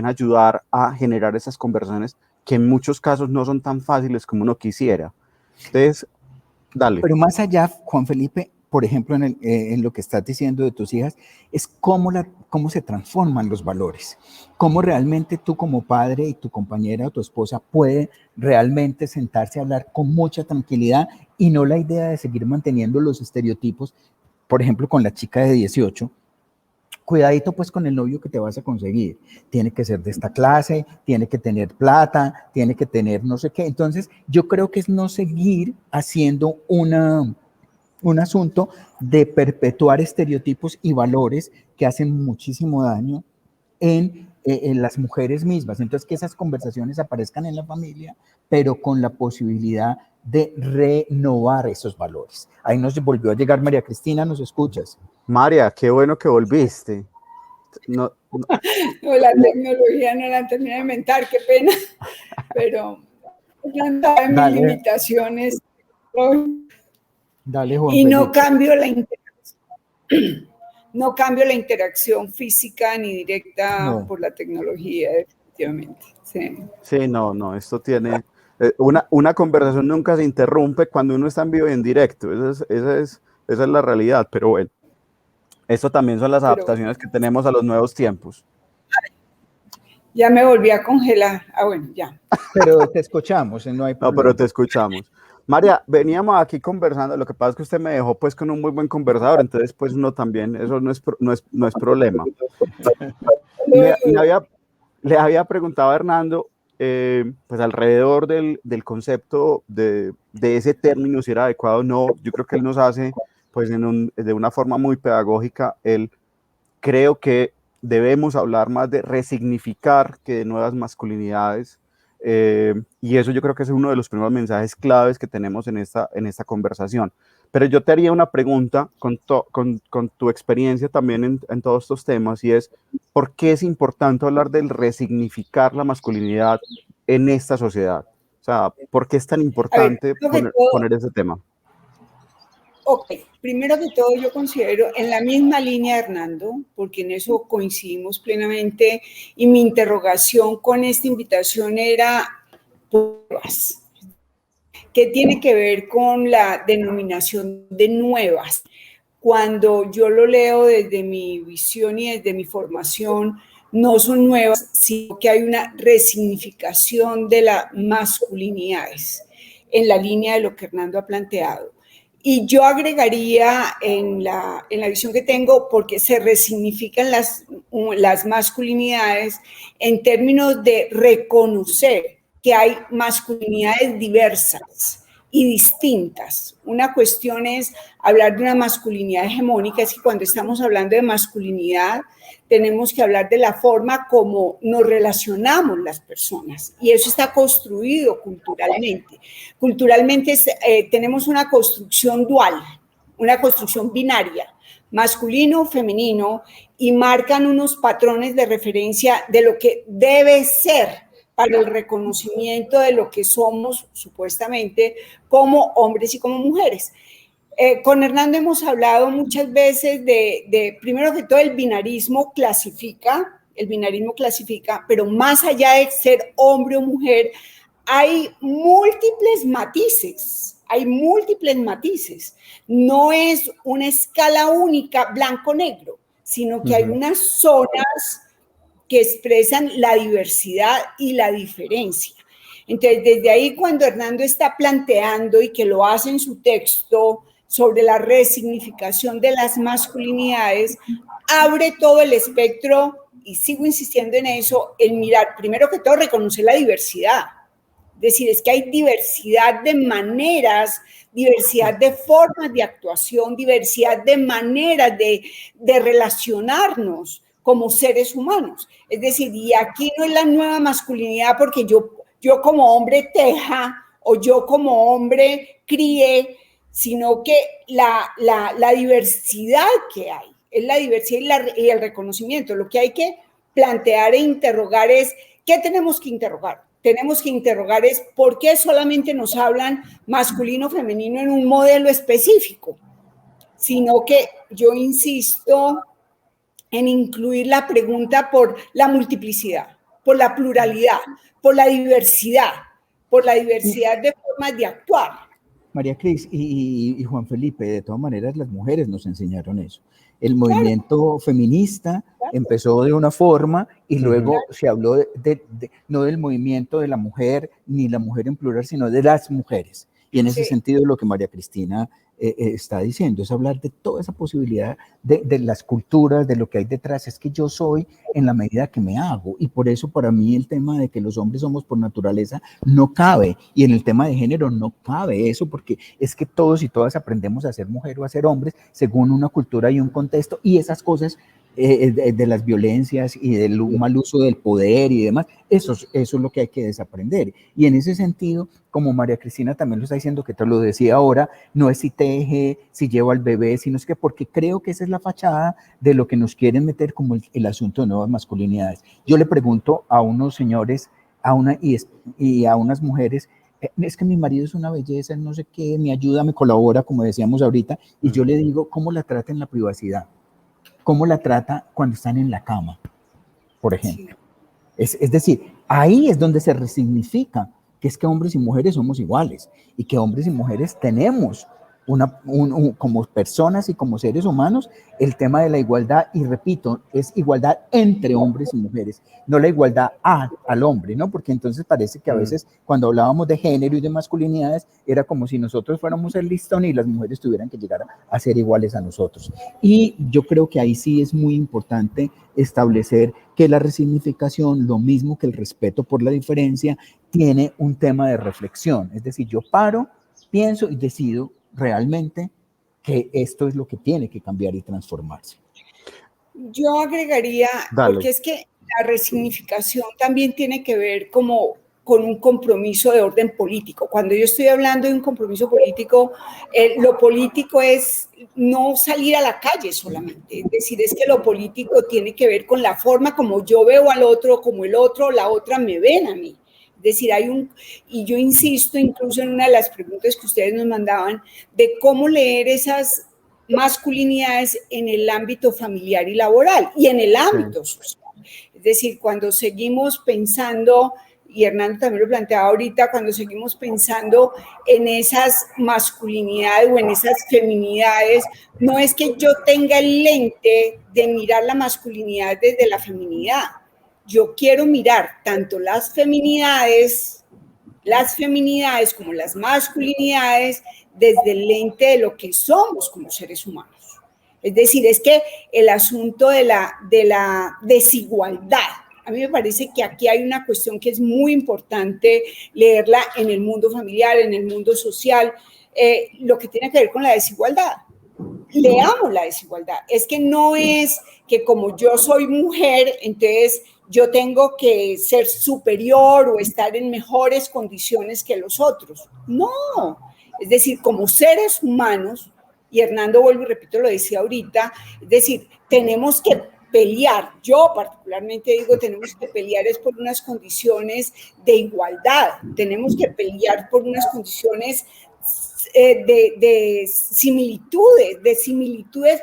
ayudar a generar esas conversaciones que en muchos casos no son tan fáciles como uno quisiera. Entonces, dale.
Pero más allá, Juan Felipe, por ejemplo, en lo que estás diciendo de tus hijas, es cómo se transforman los valores, cómo realmente tú como padre y tu compañera o tu esposa puede realmente sentarse a hablar con mucha tranquilidad y no la idea de seguir manteniendo los estereotipos, por ejemplo, con la chica de 18, cuidadito pues con el novio que te vas a conseguir, tiene que ser de esta clase, tiene que tener plata, tiene que tener no sé qué. Entonces yo creo que es no seguir haciendo un asunto de perpetuar estereotipos y valores que hacen muchísimo daño en las mujeres mismas. Entonces que esas conversaciones aparezcan en la familia, pero con la posibilidad de renovar esos valores. Ahí nos volvió a llegar María Cristina, ¿nos escuchas?
María, qué bueno que volviste. No,
la tecnología no la terminé de inventar, qué pena, pero ya andaba en mis limitaciones.
Dale, Juan
y
Felipe.
No cambio la interacción física ni directa por la tecnología, definitivamente.
Sí, no, esto tiene... Una conversación nunca se interrumpe cuando uno está en vivo y en directo. Esa es la realidad, pero bueno. Esto también son las adaptaciones que tenemos a los nuevos tiempos.
Ya me volví a congelar. Bueno, ya.
Pero te escuchamos, no hay problema.
No, pero te escuchamos. María, veníamos aquí conversando, lo que pasa es que usted me dejó pues con un muy buen conversador, entonces pues uno también, eso no es problema. Le había preguntado a Hernando, pues alrededor del concepto de ese término, si era adecuado o no. Yo creo que él nos hace, pues de una forma muy pedagógica, él creo que debemos hablar más de resignificar que de nuevas masculinidades. Y eso yo creo que es uno de los primeros mensajes claves que tenemos en esta conversación. Pero yo te haría una pregunta con tu experiencia también en todos estos temas, y es, ¿por qué es importante hablar del resignificar la masculinidad en esta sociedad? O sea, ¿por qué es tan importante poner ese tema?
Ok, primero que todo yo considero en la misma línea, Hernando, porque en eso coincidimos plenamente, y mi interrogación con esta invitación era pruebas, que tiene que ver con la denominación de nuevas. Cuando yo lo leo desde mi visión y desde mi formación, no son nuevas, sino que hay una resignificación de las masculinidades en la línea de lo que Hernando ha planteado. Y yo agregaría en la visión que tengo, porque se resignifican las masculinidades en términos de reconocer que hay masculinidades diversas, y distintas. Una cuestión es hablar de una masculinidad hegemónica, es que cuando estamos hablando de masculinidad tenemos que hablar de la forma como nos relacionamos las personas, y eso está construido culturalmente. Culturalmente tenemos una construcción dual, una construcción binaria, masculino, femenino, y marcan unos patrones de referencia de lo que debe ser para el reconocimiento de lo que somos, supuestamente, como hombres y como mujeres. Con Hernando hemos hablado muchas veces primero que todo, el binarismo clasifica, pero más allá de ser hombre o mujer, hay múltiples matices. No es una escala única blanco-negro, sino que hay unas zonas que expresan la diversidad y la diferencia. Entonces, desde ahí, cuando Hernando está planteando, y que lo hace en su texto, sobre la resignificación de las masculinidades, abre todo el espectro, y sigo insistiendo en eso, el mirar, primero que todo, reconocer la diversidad. Es decir, es que hay diversidad de maneras, diversidad de formas de actuación, diversidad de maneras de relacionarnos como seres humanos. Es decir, y aquí no es la nueva masculinidad porque yo como hombre teja o yo como hombre críe, sino que la diversidad que hay, es la diversidad y el reconocimiento. Lo que hay que plantear e interrogar es, ¿qué tenemos que interrogar? Tenemos que interrogar es por qué solamente nos hablan masculino, femenino en un modelo específico, sino que yo insisto en incluir la pregunta por la multiplicidad, por la pluralidad, por la diversidad de formas de actuar.
María Cris y Juan Felipe, de todas maneras las mujeres nos enseñaron eso. El movimiento feminista empezó de una forma y luego se habló no del movimiento de la mujer, ni la mujer en plural, sino de las mujeres. Y en ese sentido lo que María Cristina está diciendo es hablar de toda esa posibilidad de las culturas, de lo que hay detrás. Es que yo soy en la medida que me hago, y por eso para mí el tema de que los hombres somos por naturaleza no cabe, y en el tema de género no cabe eso, porque es que todos y todas aprendemos a ser mujer o a ser hombres según una cultura y un contexto, y esas cosas de las violencias y del mal uso del poder y demás, eso es lo que hay que desaprender. Y en ese sentido, como María Cristina también lo está diciendo, que te lo decía ahora, no es si teje, si lleva al bebé, sino es que porque creo que esa es la fachada de lo que nos quieren meter como el asunto de nuevas masculinidades. Yo le pregunto a unos señores y a unas mujeres, es que mi marido es una belleza, no sé qué, me ayuda, me colabora, como decíamos ahorita, y yo le digo, ¿cómo la trata en la privacidad? ¿Cómo la trata cuando están en la cama, por ejemplo? Es decir, ahí es donde se resignifica que es que hombres y mujeres somos iguales, y que hombres y mujeres tenemos como personas y como seres humanos el tema de la igualdad, y repito, es igualdad entre hombres y mujeres, no la igualdad al hombre, ¿no? Porque entonces parece que a veces cuando hablábamos de género y de masculinidades era como si nosotros fuéramos el listón y las mujeres tuvieran que llegar a ser iguales a nosotros. Y yo creo que ahí sí es muy importante establecer que la resignificación, lo mismo que el respeto por la diferencia, tiene un tema de reflexión. Es decir, yo paro, pienso y decido realmente que esto es lo que tiene que cambiar y transformarse.
Yo agregaría, porque es que la resignificación también tiene que ver como con un compromiso de orden político. Cuando yo estoy hablando de un compromiso político, lo político es no salir a la calle solamente. Es decir, es que lo político tiene que ver con la forma como yo veo al otro, como el otro o la otra me ven a mí. Es decir, y yo insisto incluso en una de las preguntas que ustedes nos mandaban, de cómo leer esas masculinidades en el ámbito familiar y laboral y en el ámbito social. Es decir, cuando seguimos pensando, y Hernando también lo planteaba ahorita, cuando seguimos pensando en esas masculinidades o en esas feminidades, no es que yo tenga el lente de mirar la masculinidad desde la feminidad. Yo quiero mirar tanto las feminidades como las masculinidades desde el lente de lo que somos como seres humanos. Es decir, es que el asunto de la desigualdad A mí me parece que aquí hay una cuestión que es muy importante leerla en el mundo familiar, en el mundo social, lo que tiene que ver con la desigualdad. Leamos la desigualdad. Es que no es que como yo soy mujer, entonces yo tengo que ser superior o estar en mejores condiciones que los otros. No, es decir, como seres humanos, y Hernando, vuelvo y repito, lo decía ahorita, es decir, tenemos que pelear, yo particularmente digo, tenemos que pelear es por unas condiciones de igualdad, tenemos que pelear por unas condiciones de similitudes,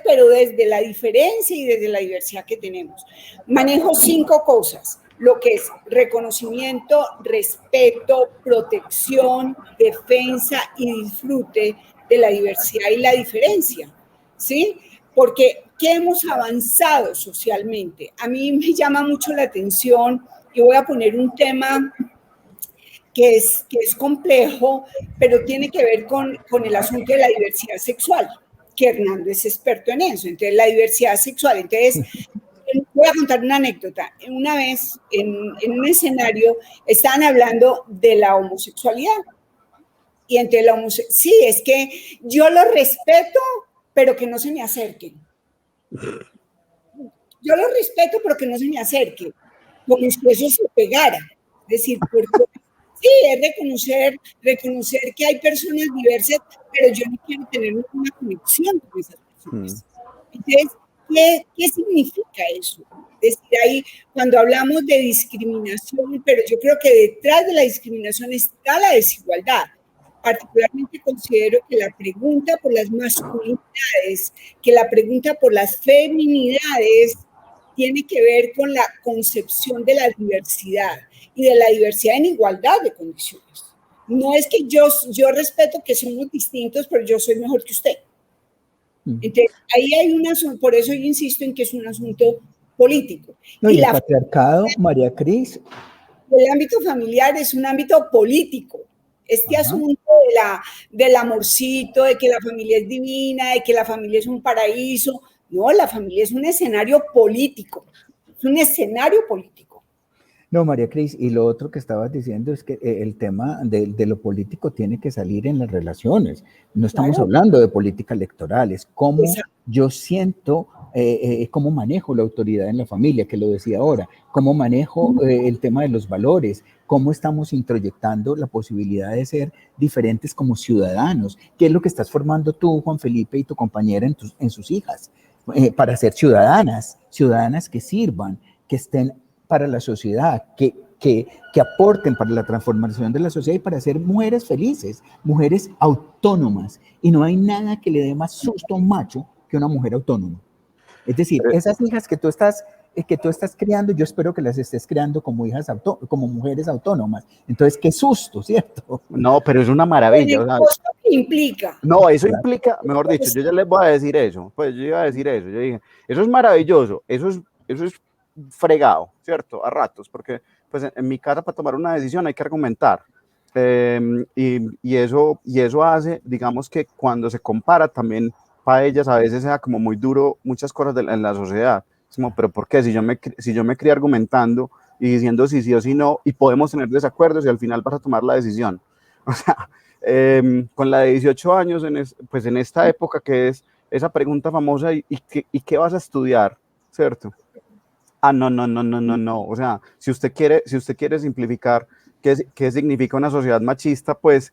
pero desde la diferencia y desde la diversidad que tenemos. Manejo 5 cosas, lo que es reconocimiento, respeto, protección, defensa y disfrute de la diversidad y la diferencia, ¿sí? Porque ¿qué hemos avanzado socialmente? A mí me llama mucho la atención, y voy a poner un tema que es complejo, pero tiene que ver con el asunto de la diversidad sexual, que Hernando es experto en eso. Entonces, la diversidad sexual. Entonces, voy a contar una anécdota. Una vez, en un escenario, estaban hablando de la homosexualidad. Y entonces, sí, es que yo lo respeto, pero que no se me acerquen. Yo lo respeto, pero que no se me acerquen. Como si eso se pegara. Es decir, porque sí, es reconocer que hay personas diversas, pero yo no quiero tener una conexión con esas personas. Entonces, ¿qué significa eso? Es decir, ahí cuando hablamos de discriminación, pero yo creo que detrás de la discriminación está la desigualdad. Particularmente considero que la pregunta por las masculinidades, que la pregunta por las feminidades tiene que ver con la concepción de la diversidad y de la diversidad en igualdad de condiciones. No es que yo respeto que somos distintos, pero yo soy mejor que usted. Entonces, ahí hay un asunto, por eso yo insisto en que es un asunto político.
No, y el patriarcado, María Cris.
El ámbito familiar es un ámbito político. Este asunto del amorcito, de que la familia es divina, de que la familia es un paraíso. No, la familia es un escenario político. Es un escenario político.
No, María Cris, y lo otro que estabas diciendo es que el tema de lo político tiene que salir en las relaciones. No estamos hablando de política electoral, es cómo yo siento, cómo manejo la autoridad en la familia, que lo decía ahora, cómo manejo el tema de los valores, cómo estamos introyectando la posibilidad de ser diferentes como ciudadanos. ¿Qué es lo que estás formando tú, Juan Felipe, y tu compañera en sus hijas? Para ser ciudadanas que sirvan, que estén para la sociedad, que aporten para la transformación de la sociedad y para ser mujeres felices, mujeres autónomas. Y no hay nada que le dé más susto a un macho que una mujer autónoma. Es decir, esas hijas que tú estás criando, yo espero que las estés creando como hijas como mujeres autónomas. Entonces, qué susto, ¿cierto?
No, pero es una maravilla.
El costo que implica.
No, eso implica, mejor dicho, yo ya les voy a decir eso. Pues yo iba a decir eso. Yo dije, eso es maravilloso, eso es fregado, ¿cierto? A ratos, porque pues en mi casa para tomar una decisión hay que argumentar. Y eso hace, digamos que cuando se compara también para ellas a veces sea como muy duro muchas cosas en la sociedad. Es como, pero ¿por qué? Si yo me crié argumentando y diciendo sí o sí no, y podemos tener desacuerdos y al final vas a tomar la decisión. O sea, con la de 18 años, pues en esta época que es esa pregunta famosa, ¿y qué vas a estudiar? ¿Cierto? No. O sea, si usted quiere simplificar qué significa una sociedad machista, pues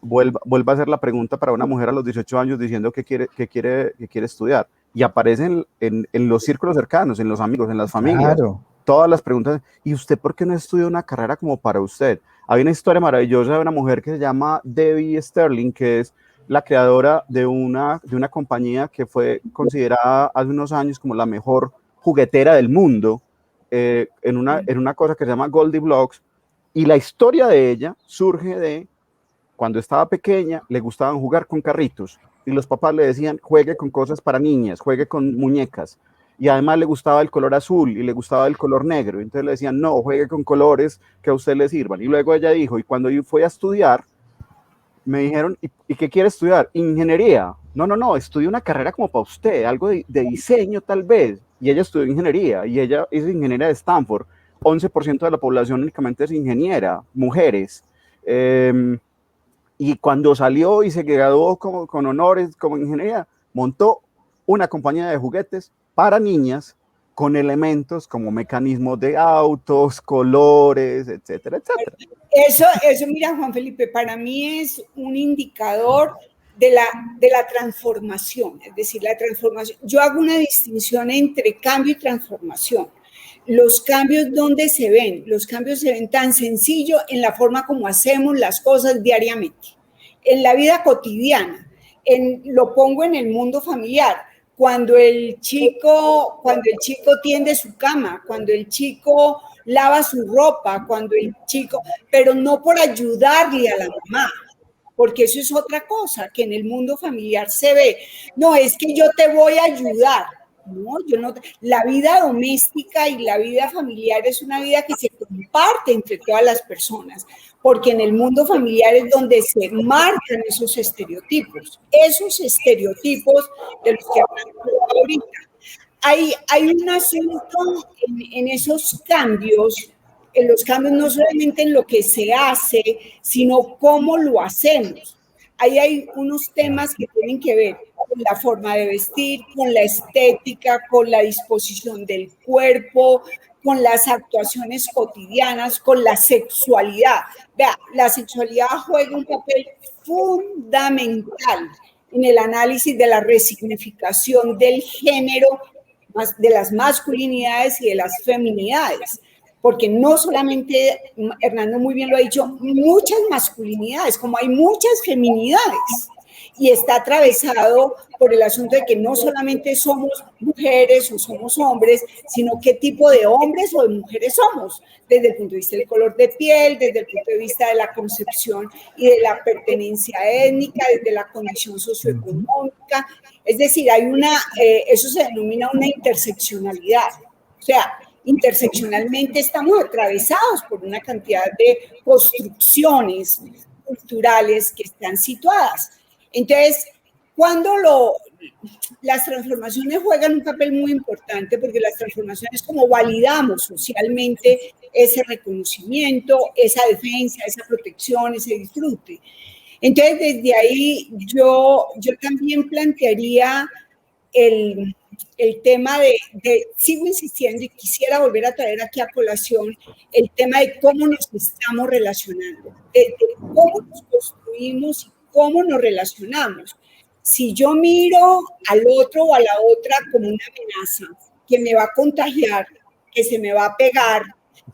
vuelva a hacer la pregunta para una mujer a los 18 años diciendo que quiere estudiar. Y aparecen en los círculos cercanos, en los amigos, en las familias.
Claro.
Todas las preguntas. ¿Y usted por qué no estudió una carrera como para usted? Hay una historia maravillosa de una mujer que se llama Debbie Sterling, que es la creadora de una compañía que fue considerada hace unos años como la mejor juguetera del mundo, en una cosa que se llama Goldie Blocks, y la historia de ella surge de cuando estaba pequeña, le gustaban jugar con carritos, y los papás le decían, juegue con cosas para niñas, juegue con muñecas, y además le gustaba el color azul, y le gustaba el color negro, entonces le decían, no, juegue con colores que a usted le sirvan, y luego ella dijo, y cuando yo fui a estudiar, me dijeron, ¿y qué quiere estudiar? Ingeniería. No, estudia una carrera como para usted, algo de diseño tal vez. Y ella estudió ingeniería, y ella es ingeniera de Stanford. 11% de la población únicamente es ingeniera, mujeres. Y cuando salió y se graduó con honores como ingeniera, montó una compañía de juguetes para niñas con elementos como mecanismos de autos, colores, etcétera, etcétera.
Eso, mira, Juan Felipe, para mí es un indicador de la transformación, es decir, la transformación. Yo hago una distinción entre cambio y transformación. Los cambios, ¿dónde se ven? Los cambios se ven tan sencillo en la forma como hacemos las cosas diariamente, en la vida cotidiana. Lo pongo en el mundo familiar. Cuando el chico tiende su cama, cuando el chico lava su ropa, pero no por ayudarle a la mamá, porque eso es otra cosa que en el mundo familiar se ve. No, es que yo te voy a ayudar. No, yo no. La vida doméstica y la vida familiar es una vida que se comparte entre todas las personas, porque en el mundo familiar es donde se marcan esos estereotipos de los que hablamos ahorita. Hay un asunto en esos cambios, en los cambios no solamente en lo que se hace, sino cómo lo hacemos. Ahí hay unos temas que tienen que ver con la forma de vestir, con la estética, con la disposición del cuerpo, con las actuaciones cotidianas, con la sexualidad. Vea, la sexualidad juega un papel fundamental en el análisis de la resignificación del género, de las masculinidades y de las feminidades. Porque no solamente, Hernando muy bien lo ha dicho, muchas masculinidades, como hay muchas feminidades. Y está atravesado por el asunto de que no solamente somos mujeres o somos hombres, sino qué tipo de hombres o de mujeres somos, desde el punto de vista del color de piel, desde el punto de vista de la concepción y de la pertenencia étnica, desde la condición socioeconómica. Es decir, eso se denomina una interseccionalidad. O sea, interseccionalmente estamos atravesados por una cantidad de construcciones culturales que están situadas. Entonces, las transformaciones juegan un papel muy importante, porque las transformaciones como validamos socialmente ese reconocimiento, esa defensa, esa protección, ese disfrute. Entonces, desde ahí yo también plantearía el tema sigo insistiendo y quisiera volver a traer aquí a colación el tema de cómo nos estamos relacionando, de cómo nos construimos y cómo nos relacionamos. Si yo miro al otro o a la otra como una amenaza que me va a contagiar, que se me va a pegar,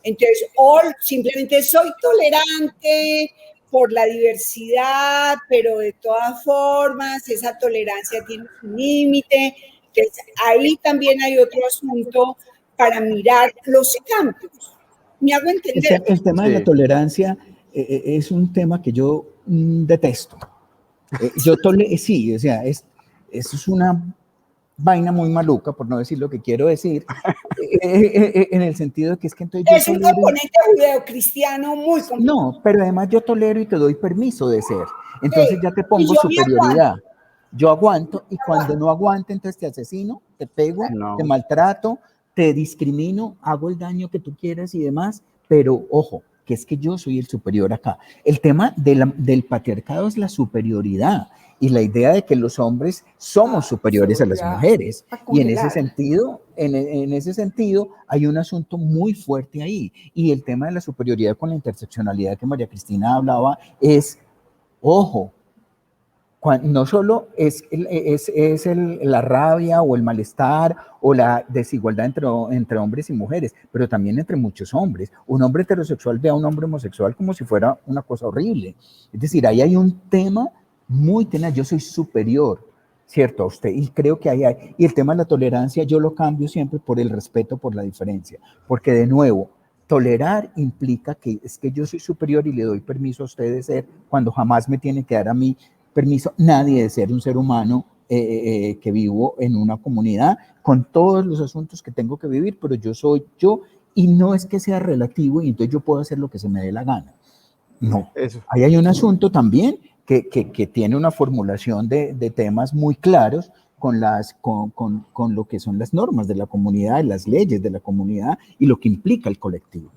entonces, o simplemente soy tolerante por la diversidad, pero de todas formas esa tolerancia tiene un límite. Entonces, ahí también hay otro asunto para mirar los cambios. ¿Me hago entender?
El tema de la tolerancia es un tema que yo detesto. Sí, o sea, eso es una vaina muy maluca, por no decir lo que quiero decir, en el sentido de que es que entonces
es un componente judeocristiano muy complicado.
No, pero además yo tolero y te doy permiso de ser. Entonces ya te pongo superioridad. Yo aguanto, y cuando no aguante, entonces te asesino, te pego, te maltrato, te discrimino, hago el daño que tú quieras y demás, pero ojo, que es que yo soy el superior acá. El tema del patriarcado es la superioridad y la idea de que los hombres somos superiores a las mujeres. Y en ese sentido hay un asunto muy fuerte ahí. Y el tema de la superioridad con la interseccionalidad que María Cristina hablaba es, ojo, no solo es la rabia o el malestar o la desigualdad entre hombres y mujeres, pero también entre muchos hombres. Un hombre heterosexual ve a un hombre homosexual como si fuera una cosa horrible. Es decir, ahí hay un tema muy tenaz. Yo soy superior, ¿cierto? A usted, y creo que ahí hay. Y el tema de la tolerancia yo lo cambio siempre por el respeto por la diferencia, porque de nuevo, tolerar implica que es que yo soy superior y le doy permiso a usted de ser, cuando jamás me tiene que dar a mí permiso nadie de ser un ser humano que vivo en una comunidad con todos los asuntos que tengo que vivir, pero yo soy yo, y no es que sea relativo y entonces yo puedo hacer lo que se me dé la gana. No, ahí hay un asunto también que tiene una formulación de temas muy claros, con lo que son las normas de la comunidad, las leyes de la comunidad y lo que implica el colectivo.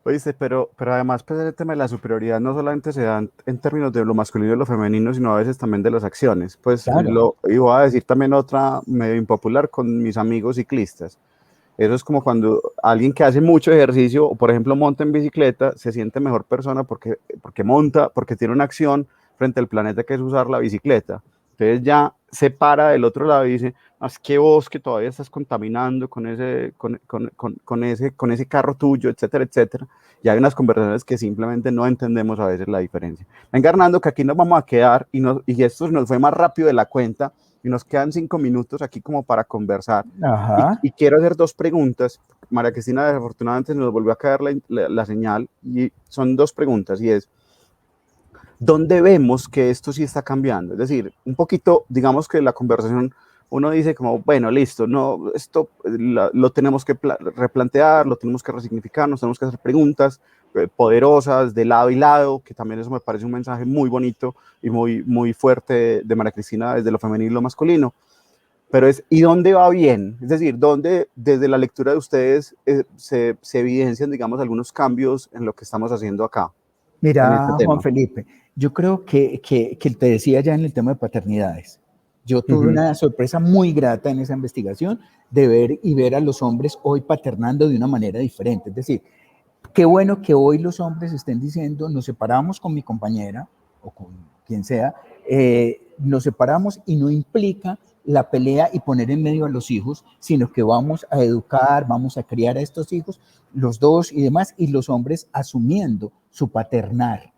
Oíste, pero además pues el tema de la superioridad no solamente se da en términos de lo masculino y lo femenino, sino a veces también de las acciones. Pues
Claro.
y voy a decir también otra medio impopular con mis amigos ciclistas. Eso es como cuando alguien que hace mucho ejercicio, o por ejemplo monta en bicicleta, se siente mejor persona porque monta, porque tiene una acción frente al planeta que es usar la bicicleta. Entonces ya se para del otro lado y dice, "No, es que vos que todavía estás contaminando con ese carro tuyo, etcétera, etcétera". Y hay unas conversaciones que simplemente no entendemos a veces la diferencia. Venga, Hernando, que aquí nos vamos a quedar y esto nos fue más rápido de la cuenta y nos quedan 5 minutos aquí como para conversar.
Ajá.
Y quiero hacer 2 preguntas. María Cristina desafortunadamente nos volvió a caer la señal y son 2 preguntas y es, ¿dónde vemos que esto sí está cambiando? Es decir, un poquito, digamos que la conversación, uno dice como, bueno, listo, no, esto lo tenemos que replantear, lo tenemos que resignificar, nos tenemos que hacer preguntas poderosas de lado y lado, que también eso me parece un mensaje muy bonito y muy, muy fuerte de María Cristina desde lo femenino y lo masculino. Pero ¿y dónde va bien? Es decir, ¿dónde desde la lectura de ustedes se evidencian, digamos, algunos cambios en lo que estamos haciendo acá, en este
Mira, Juan
tema?
Felipe, yo creo que te decía ya en el tema de paternidades. Yo tuve
Ujú.
una sorpresa muy grata en esa investigación de ver a los hombres hoy paternando de una manera diferente. Es decir, qué bueno que hoy los hombres estén diciendo, nos separamos con mi compañera o con quien sea, nos separamos y no implica la pelea y poner en medio a los hijos, sino que vamos a educar, vamos a criar a estos hijos, los dos y demás, y los hombres asumiendo su paternar,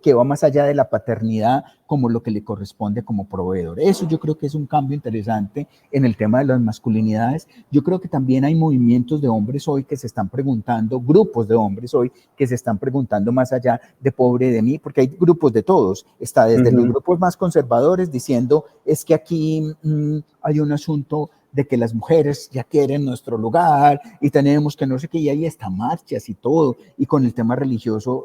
que va más allá de la paternidad como lo que le corresponde como proveedor. Eso yo creo que es un cambio interesante en el tema de las masculinidades. Yo creo que también hay movimientos de hombres hoy que se están preguntando, grupos de hombres hoy que se están preguntando más allá de pobre de mí, porque hay grupos de todos. Está desde los grupos más conservadores diciendo, es que aquí hay un asunto de que las mujeres ya quieren nuestro lugar y tenemos que no sé qué, y ahí está marchas y todo, y con el tema religioso,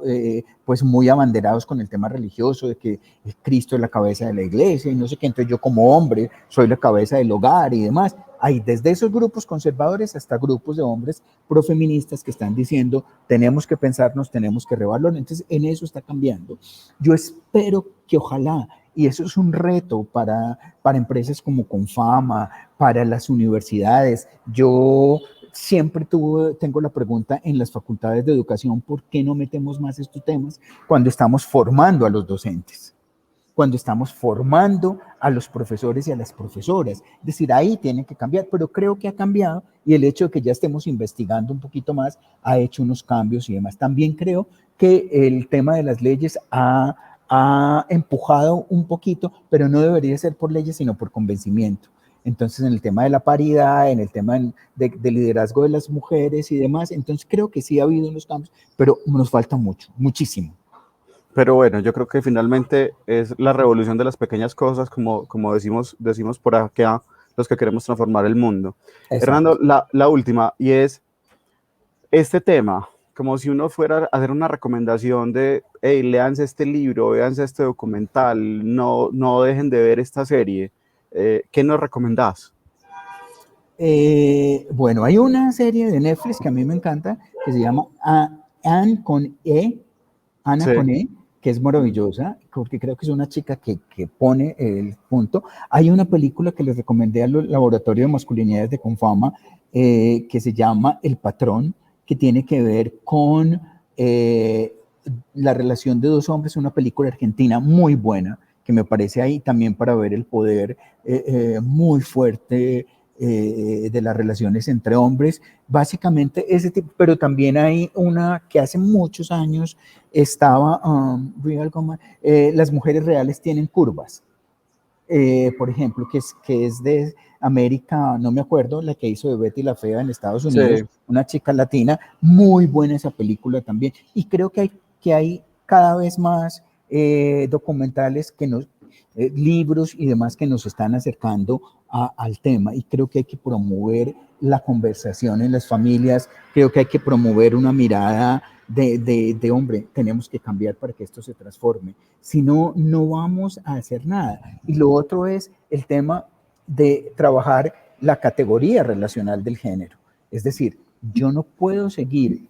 pues muy abanderados con el tema religioso, de que Cristo es la cabeza de la iglesia y no sé qué, entonces yo como hombre soy la cabeza del hogar y demás. Hay desde esos grupos conservadores hasta grupos de hombres profeministas que están diciendo, tenemos que pensarnos, tenemos que revaluar, entonces en eso está cambiando. Yo espero que ojalá, y eso es un reto para empresas como Confama, para las universidades. Yo siempre tengo la pregunta en las facultades de educación, ¿por qué no metemos más estos temas cuando estamos formando a los docentes? Cuando estamos formando a los profesores y a las profesoras. Es decir, ahí tiene que cambiar, pero creo que ha cambiado y el hecho de que ya estemos investigando un poquito más ha hecho unos cambios y demás. También creo que el tema de las leyes ha empujado un poquito, pero no debería ser por leyes, sino por convencimiento. Entonces, en el tema de la paridad, en el tema de liderazgo de las mujeres y demás, entonces creo que sí ha habido unos cambios, pero nos falta mucho, muchísimo.
Pero bueno, yo creo que finalmente es la revolución de las pequeñas cosas, como decimos por acá, los que queremos transformar el mundo.
Exacto.
Hernando, la última, y es este tema, como si uno fuera a hacer una recomendación de, hey, léanse este libro, véanse este documental, no dejen de ver esta serie. ¿Qué nos recomendás?
Bueno, hay una serie de Netflix que a mí me encanta, que se llama Anne con E, Ana
Sí.
con E, que es maravillosa, porque creo que es una chica que pone el punto. Hay una película que les recomendé al Laboratorio de Masculinidades de Confama, que se llama El Patrón, que tiene que ver con la relación de dos hombres, una película argentina muy buena, que me parece ahí también para ver el poder muy fuerte de las relaciones entre hombres, básicamente ese tipo, pero también hay una que hace muchos años estaba, las mujeres reales tienen curvas, por ejemplo, que es de América, no me acuerdo, la que hizo de Betty la Fea en Estados
Sí.
Unidos, una chica latina, muy buena esa película también, y creo que hay cada vez más documentales libros y demás que nos están acercando al tema, y creo que hay que promover la conversación en las familias, creo que hay que promover una mirada de hombre, tenemos que cambiar para que esto se transforme, si no, no vamos a hacer nada. Y lo otro es el tema de trabajar la categoría relacional del género, es decir, yo no puedo seguir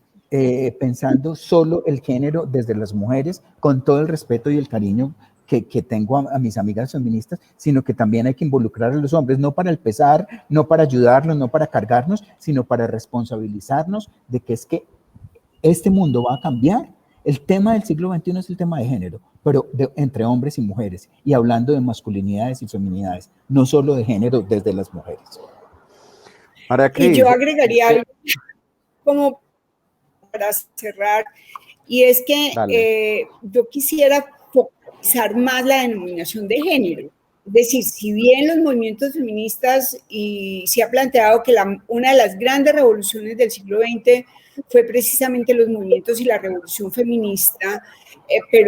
pensando solo el género desde las mujeres, con todo el respeto y el cariño que tengo a mis amigas feministas, sino que también hay que involucrar a los hombres, no para el pesar, no para ayudarlos, no para cargarnos, sino para responsabilizarnos de que es que este mundo va a cambiar. El tema del siglo XXI es el tema de género, pero entre hombres y mujeres, y hablando de masculinidades y feminidades, no solo de género desde las mujeres.
Y yo agregaría algo como para cerrar, y es que yo quisiera focalizar más la denominación de género. Es decir, si bien los movimientos feministas, y se ha planteado que una de las grandes revoluciones del siglo XX fue precisamente los movimientos y la revolución feminista,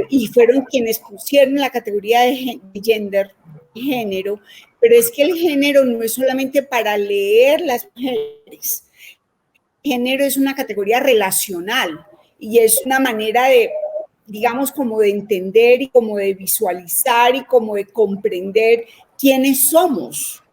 y fueron quienes pusieron la categoría de gender, género, pero es que el género no es solamente para leer las mujeres. Género es una categoría relacional y es una manera de, digamos, como de entender y como de visualizar y como de comprender quiénes somos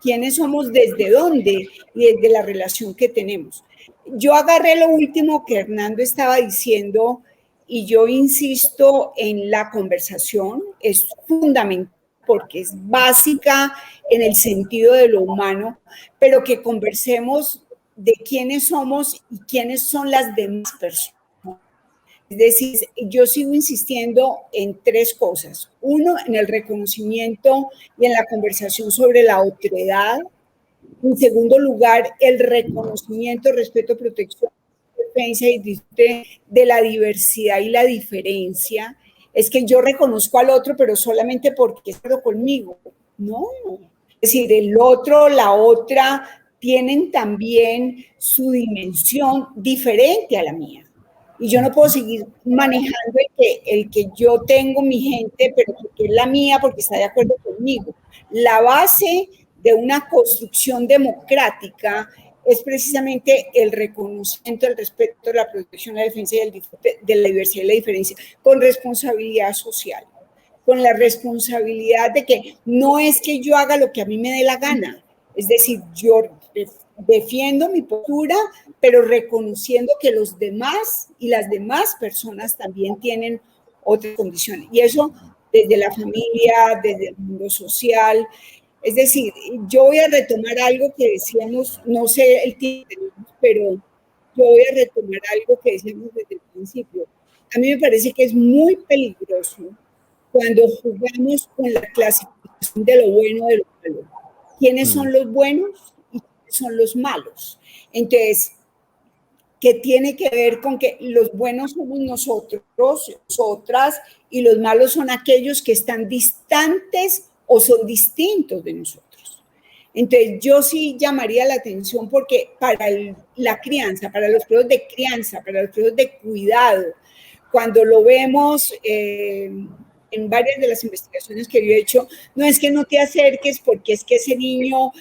desde dónde y desde la relación que tenemos. Yo agarré lo último que Hernando estaba diciendo y yo insisto en la conversación, es fundamental porque es básica en el sentido de lo humano, pero que conversemos de quiénes somos y quiénes son las demás personas. Es decir, yo sigo insistiendo en tres cosas. Uno, en el reconocimiento y en la conversación sobre la otredad. En segundo lugar, el reconocimiento, respeto, protección, defensa y disfrute de la diversidad y la diferencia. Es que yo reconozco al otro, pero solamente porque está conmigo. No. Es decir, el otro, la otra, tienen también su dimensión diferente a la mía. Y yo no puedo seguir manejando el que yo tengo mi gente, pero porque es la mía, porque está de acuerdo conmigo. La base de una construcción democrática es precisamente el reconocimiento, el respeto, la protección, la defensa y el disfrute de la diversidad y la diferencia, con responsabilidad social, con la responsabilidad de que no es que yo haga lo que a mí me dé la gana, es decir, yo defiendo mi postura, pero reconociendo que los demás y las demás personas también tienen otras condiciones. Y eso desde la familia, desde el mundo social. Es decir, yo voy a retomar algo que decíamos, no sé el tiempo, pero yo voy a retomar algo que decíamos desde el principio. A mí me parece que es muy peligroso cuando jugamos con la clasificación de lo bueno y de lo malo. ¿Quiénes son los buenos y quiénes son los malos? Entonces, que tiene que ver con que los buenos somos nosotros, nosotras, y los malos son aquellos que están distantes o son distintos de nosotros. Entonces, yo sí llamaría la atención porque para la crianza, para los procesos de crianza, para los procesos de cuidado, cuando lo vemos en varias de las investigaciones que yo he hecho, no es que no te acerques porque es que ese niño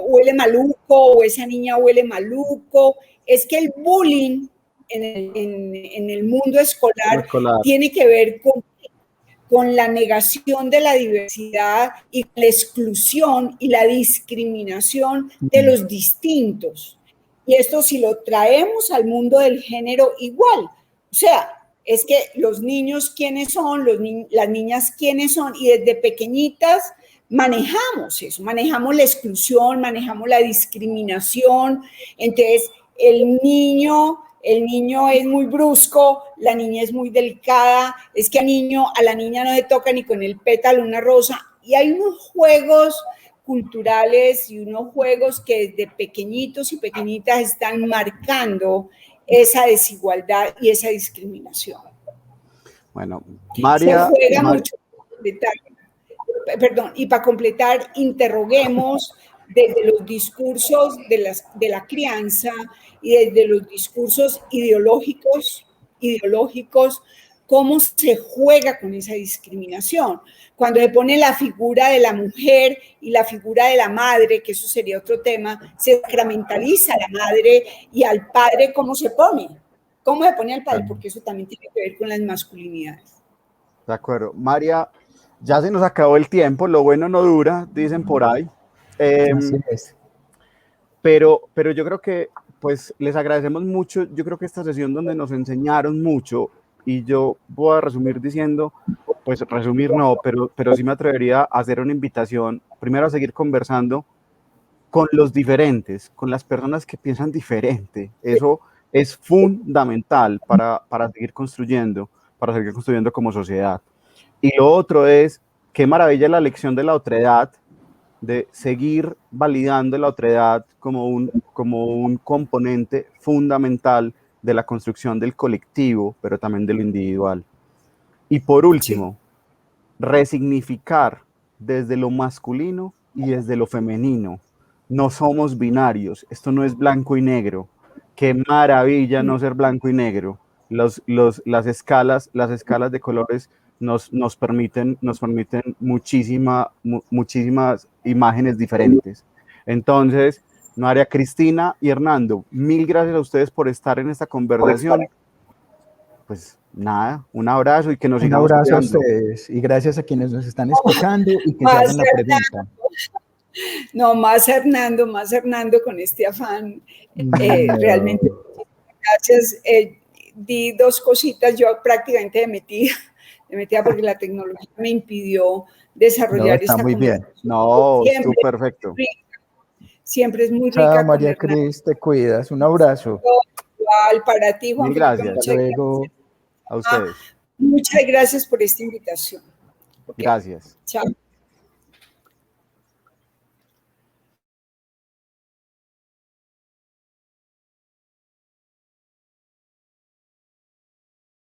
huele maluco o esa niña huele maluco, es que el bullying en el mundo escolar tiene que ver con la negación de la diversidad y la exclusión y la discriminación de los distintos. Y esto si lo traemos al mundo del género igual, o sea, es que los niños quiénes son, las niñas quiénes son, y desde pequeñitas manejamos eso, manejamos la exclusión, manejamos la discriminación. Entonces el niño es muy brusco, la niña es muy delicada, es que a la niña no le toca ni con el pétalo una rosa, y hay unos juegos culturales y unos juegos que desde pequeñitos y pequeñitas están marcando esa desigualdad y esa discriminación.
Bueno, María...
Se juega mucho. Perdón, y para completar, interroguemos desde los discursos de la crianza y desde los discursos ideológicos, cómo se juega con esa discriminación. Cuando se pone la figura de la mujer y la figura de la madre, que eso sería otro tema, se sacramentaliza a la madre y al padre, ¿cómo se pone? ¿Cómo se pone al padre? Porque eso también tiene que ver con las masculinidades.
De acuerdo. María, ya se nos acabó el tiempo, lo bueno no dura, dicen por ahí.
Así es.
Pero yo creo que pues les agradecemos mucho. Yo creo que esta sesión donde nos enseñaron mucho, y yo voy a resumir diciendo, pues resumir no, pero sí me atrevería a hacer una invitación, primero a seguir conversando con los diferentes, con las personas que piensan diferente. Eso es fundamental para seguir construyendo como sociedad. Y lo otro es, qué maravilla la lección de la otredad, de seguir validando la otredad como un componente fundamental de la construcción del colectivo, pero también de lo individual. Y por último, resignificar desde lo masculino y desde lo femenino. No somos binarios, esto no es blanco y negro. Qué maravilla no ser blanco y negro. Las escalas de colores nos permiten muchísimas imágenes diferentes. Entonces, María Cristina y Hernando, mil gracias a ustedes por estar en esta conversación. Pues nada, un abrazo y que nos sigamos
Un abrazo
cuidando.
a ustedes y gracias a quienes nos están escuchando y que se hagan la pregunta.
No, más Hernando con este afán. Realmente, gracias. Di dos cositas, yo prácticamente me metía porque la tecnología me impidió desarrollar
está
esta
muy bien.
No,
siempre,
estuvo perfecto.
Siempre es muy
Chao,
rica.
María Cris, te cuidas. Un abrazo.
Igual para ti, Juan
Mil
Felipe,
gracias.
muchas
Luego.
gracias.
A ustedes.
Muchas gracias por esta invitación. Okay.
Gracias.
Chao.